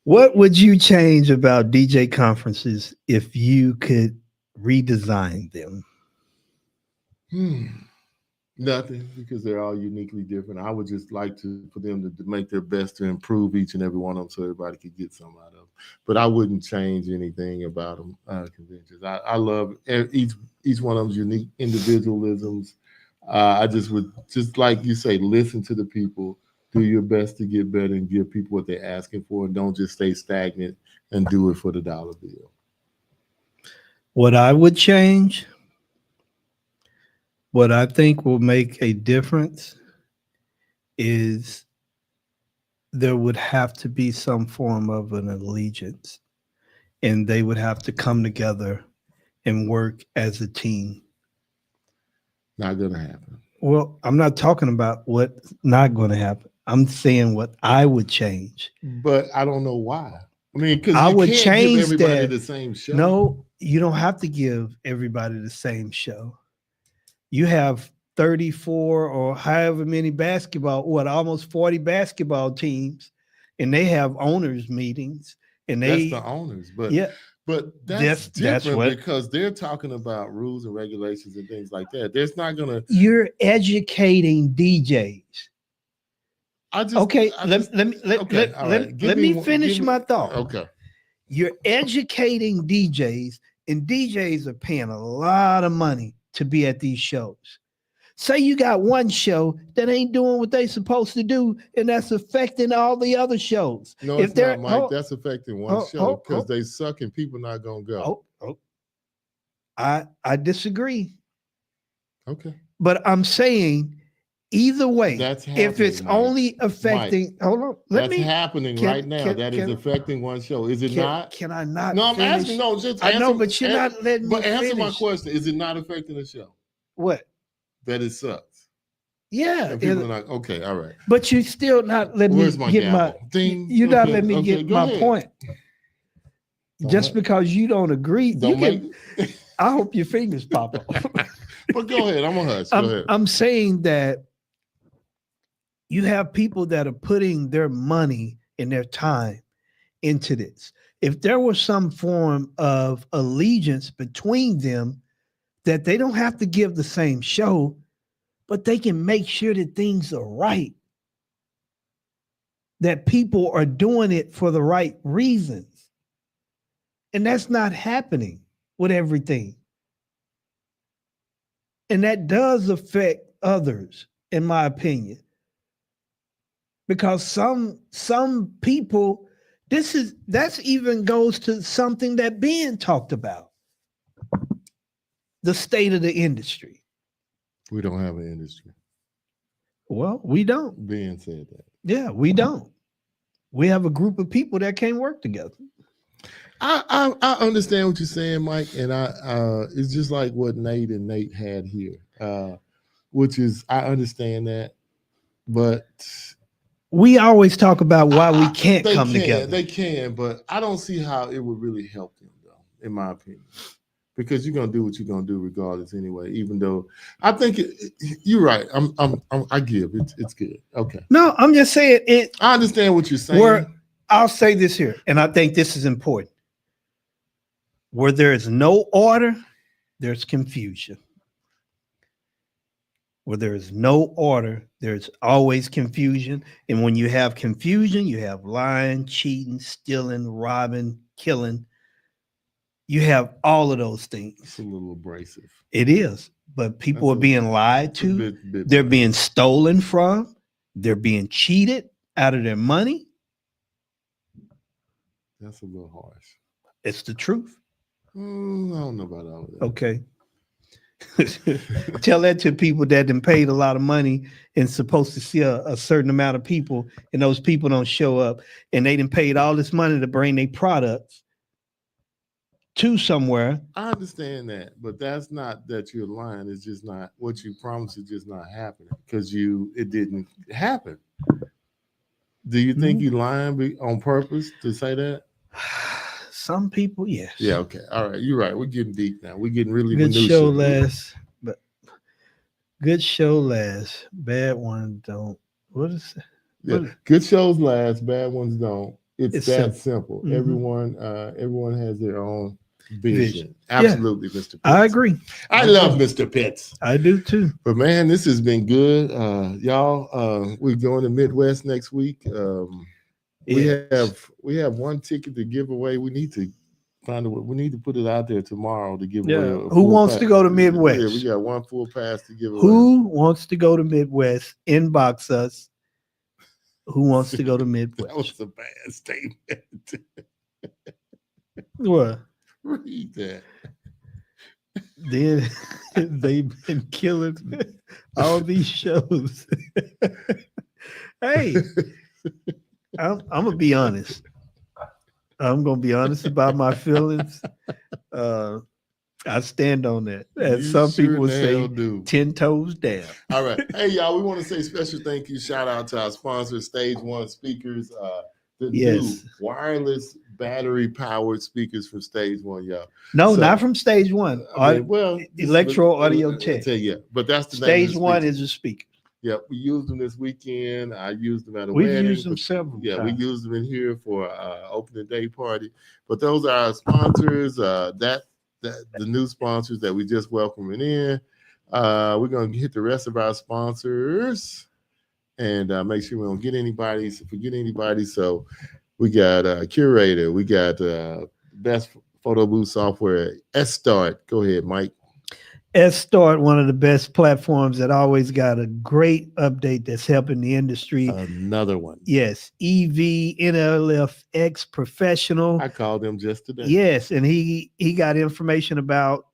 What would you change about DJ conferences if you could redesign them? Nothing, because they're all uniquely different. I would just like for them to make their best to improve each and every one of them so everybody could get something out of them. But I wouldn't change anything about them conventions. I love each one of them's unique individualisms. I just would, just like you say, listen to the people, do your best to get better and give people what they're asking for, and don't just stay stagnant and do it for the dollar bill. What I would change, what I think will make a difference, is there would have to be some form of an allegiance, and they would have to come together and work as a team. Not going to happen. Well, I'm not talking about what's not going to happen. I'm saying what I would change. But I don't know why. I mean, because I would can't change give everybody that. the same show. No, you don't have to give everybody the same show. You have 34 or however many almost 40 basketball teams, and they have owners meetings, and that's the owners. But yeah, but that's different what, because they're talking about rules and regulations and things like that. There's not gonna. You're educating DJs. Let me finish my thought. Okay. You're educating DJs, and DJs are paying a lot of money to be at these shows. Say you got one show that ain't doing what they supposed to do, and that's affecting all the other shows. No, it's not, Mike. That's affecting one show because they suck and people not gonna go. I disagree. Okay. But I'm saying either way, if it's Mike. only affecting, Mike, hold on, that's happening right now. That is affecting one show. Is it not? Can I not? No, I'm finish? asking. No, just I answer, know, but you're not letting me answer finish. my question. Is it not affecting the show? What? That it sucks. Yeah. And people are like, okay, all right. But you're still not letting Where's me my get gavel? my. Ding. You're not letting me get my ahead. point. Just because you don't agree, I hope your fingers pop off. But go ahead. I'm gonna hush. Go ahead. I'm saying that you have people that are putting their money and their time into this. If there was some form of allegiance between them, that they don't have to give the same show, but they can make sure that things are right, that people are doing it for the right reasons. And that's not happening with everything. And that does affect others, in my opinion. Because some people, that's even goes to something that Ben talked about. The state of the industry. We don't have an industry. Well, we don't. Ben said that. Yeah, we don't. We have a group of people that can't work together. I understand what you're saying, Mike, and it's just like what Nate had here, which is I understand that, but we always talk about why we can't come together. They can, but I don't see how it would really help them, though, in my opinion. because you're gonna do what you're gonna do regardless anyway. Even though I think you're right. I give it's good. Okay, No, I'm just saying it. I understand what you're saying. Where I'll say this here, and I think this is important. Where there is no order, there's confusion. Where there is no order, there's always confusion. And when you have confusion, you have lying, cheating, stealing, robbing, killing. You have all of those things. It's a little abrasive. It is. But people That's are being lied It's a to. bit They're being stolen from. They're being cheated out of their money. That's a little harsh. It's the truth. I don't know about all of that. Okay. Tell that to people that done paid a lot of money and supposed to see a certain amount of people, and those people don't show up, and they done paid all this money to bring their products to somewhere. I understand that, but that's not that you're lying. It's just not what you promised. Is just not happening because it didn't happen. Do you think you lying on purpose to say that? Some people, yes. Yeah. Okay. All right. You're right. We're getting deep now. We're getting really Good minutia. show last, but good show last. Bad one don't. What is it? Yeah. Good shows last. Bad ones don't. It's that simple. Mhm. Everyone has their own vision. Yeah. Absolutely, Mr. Pitts. I agree. I love Mr. Pitts. I do too. But man, this has been good. Y'all, we're going to Midwest next week. Yes. We have one ticket to give away. We need to find a way. We need to put it out there tomorrow to give away. Yeah. Who wants to go to Midwest? Yeah, we got one full pass to give away. Who wants to go to Midwest? Inbox us. Who wants to go to Midwest? That was a bad statement. What? Read that. Then they've been killing all these shows. Hey, I'm gonna be honest. I'm gonna be honest about my feelings. I stand on that. As You some sure people the hell say, do. 10 toes down. All right. Hey, y'all, we want to say special thank you. Shout out to our sponsor, Stage One Speakers. The new wireless battery powered speakers from Stage One, y'all. No, So, not from Stage One. Electro Audio Tech. Yeah, but that's the Stage name of the One speaker. is a speaker. Yeah, we used them this weekend. I used them at a We've wedding. used them several Yeah, times. we used them in here for opening day party. But those are our sponsors. The new sponsors that we just welcoming in. We're gonna hit the rest of our sponsors and make sure we don't forget anybody. So we got Curator. We got best photo booth software. S-Start. Go ahead, Mike. S-Start, one of the best platforms that always got a great update that's helping the industry. Another one. Yes, EV NLFX Professional. I called him just today. Yes, and he got information about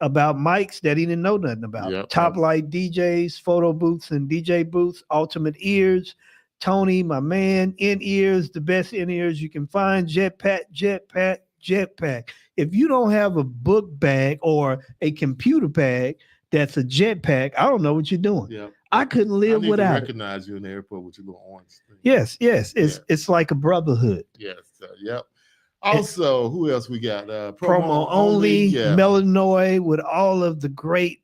mics that he didn't know nothing about. Yep. Top Light DJs, photo booths and DJ booths, Ultimate Ears, Tony, my man, in-ears, the best in-ears you can find, Jetpack. If you don't have a book bag or a computer bag that's a Jetpack, I don't know what you're doing. Yeah. I couldn't live without it. Recognize you in the airport with your little orange thing. Yes. It's like a brotherhood. Yes. Yep. Also, who else we got? Promo only, Yeah. Mellanoid with all of the great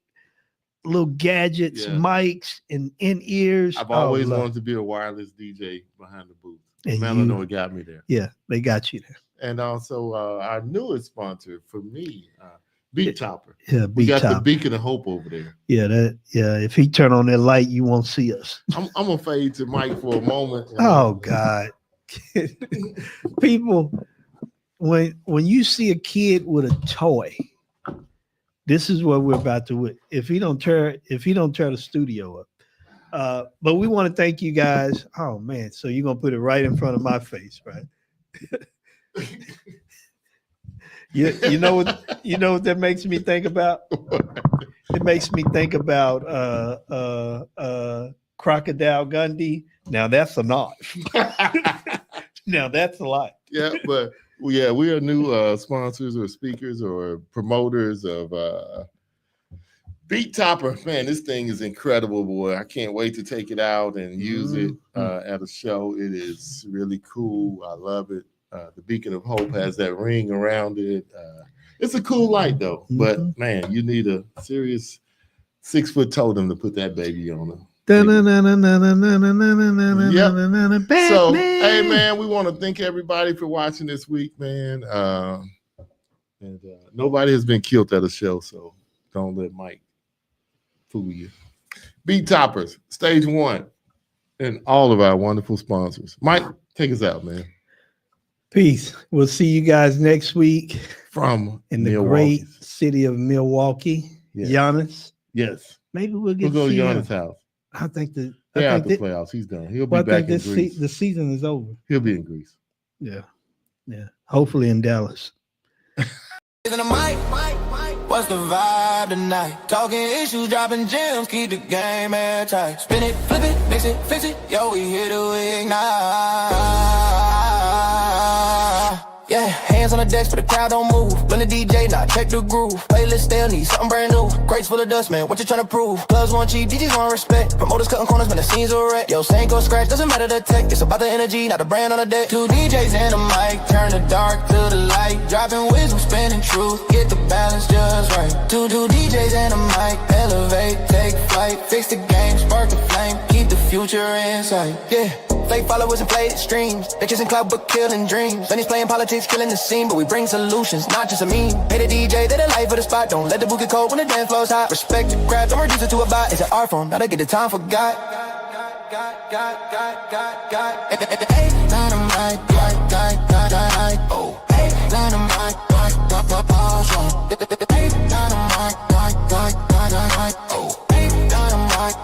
little gadgets, Yeah. mics, and in-ears. I've always wanted to be a wireless DJ behind the booth. And Mellanoid got me there. Yeah, they got you there. And also our newest sponsor for me, Beat Topper. Yeah, We got the Top. beacon of hope over there. Yeah, if he turn on that light, you won't see us. I'm gonna fade to Mike for a moment. Oh God. People, when you see a kid with a toy, this is what we're about to if he don't tear the studio up. But we want to thank you guys. Oh man, so you're gonna put it right in front of my face, right? You know what that makes me think about? It makes me think about Crocodile Gundy. Now that's a knife. Now that's a lot. Yeah, but we are new sponsors or speakers or promoters of Beat Topper. Man, this thing is incredible, boy. I can't wait to take it out and use it at a show. It is really cool. I love it. The Beacon of Hope has that ring around it. It's a cool light though, but Mhm. man, you need a serious 6-foot totem to put that baby on her. So, hey man, we want to thank everybody for watching this week, man. Nobody has been killed at a show, so don't let Mike fool you. Beat Toppers, Stage 1, and all of our wonderful sponsors. Mike, take us out, man. Peace. We'll see you guys next week From in the Milwaukee. great city of Milwaukee. Yes. Giannis. Yes. Maybe we'll We'll get go to to see Giannis' him. house. I think that They're I out think the that, playoffs. He's done. He'll be well, I back think in Greece. the season is over. He'll be in Greece. Yeah. Yeah. Hopefully in Dallas. In the mic, what's the vibe tonight? Talking issues, dropping gems, keep the game airtight. Spin it, flip it, mix it, fix it, yo, we here to ignite. Yeah, hands on the decks, but the crowd don't move. Blend the DJ, now check the groove. Playlist still need something brand new. Crates full of dust, man, what you tryna prove? Clubs want cheap, DJs want respect. Promoters cutting corners, man, the scenes are wrecked. Yo, Sank or scratch, doesn't matter the tech. It's about the energy, not the brand on the deck. 2 DJs and a mic, turn the dark to the light. Dropping wisdom, spinning truth, get the balance just right. 2 DJs and a mic, elevate, take flight. Fix the game, spark the flame, keep the future in sight. Yeah. Fake followers and played streams. They chasing clout but killing dreams. Then he's playing politics, killing the scene. But we bring solutions, not just a meme. Pay the DJ, they the life of the spot. Don't let the boot get cold when the dance floor's hot. Respect the craft, don't reduce it to a bot. It's an art form, now they get the time for God. Hey, dynamite, oh. Hey, dynamite, hey, dynamite, oh. Hey, dynamite,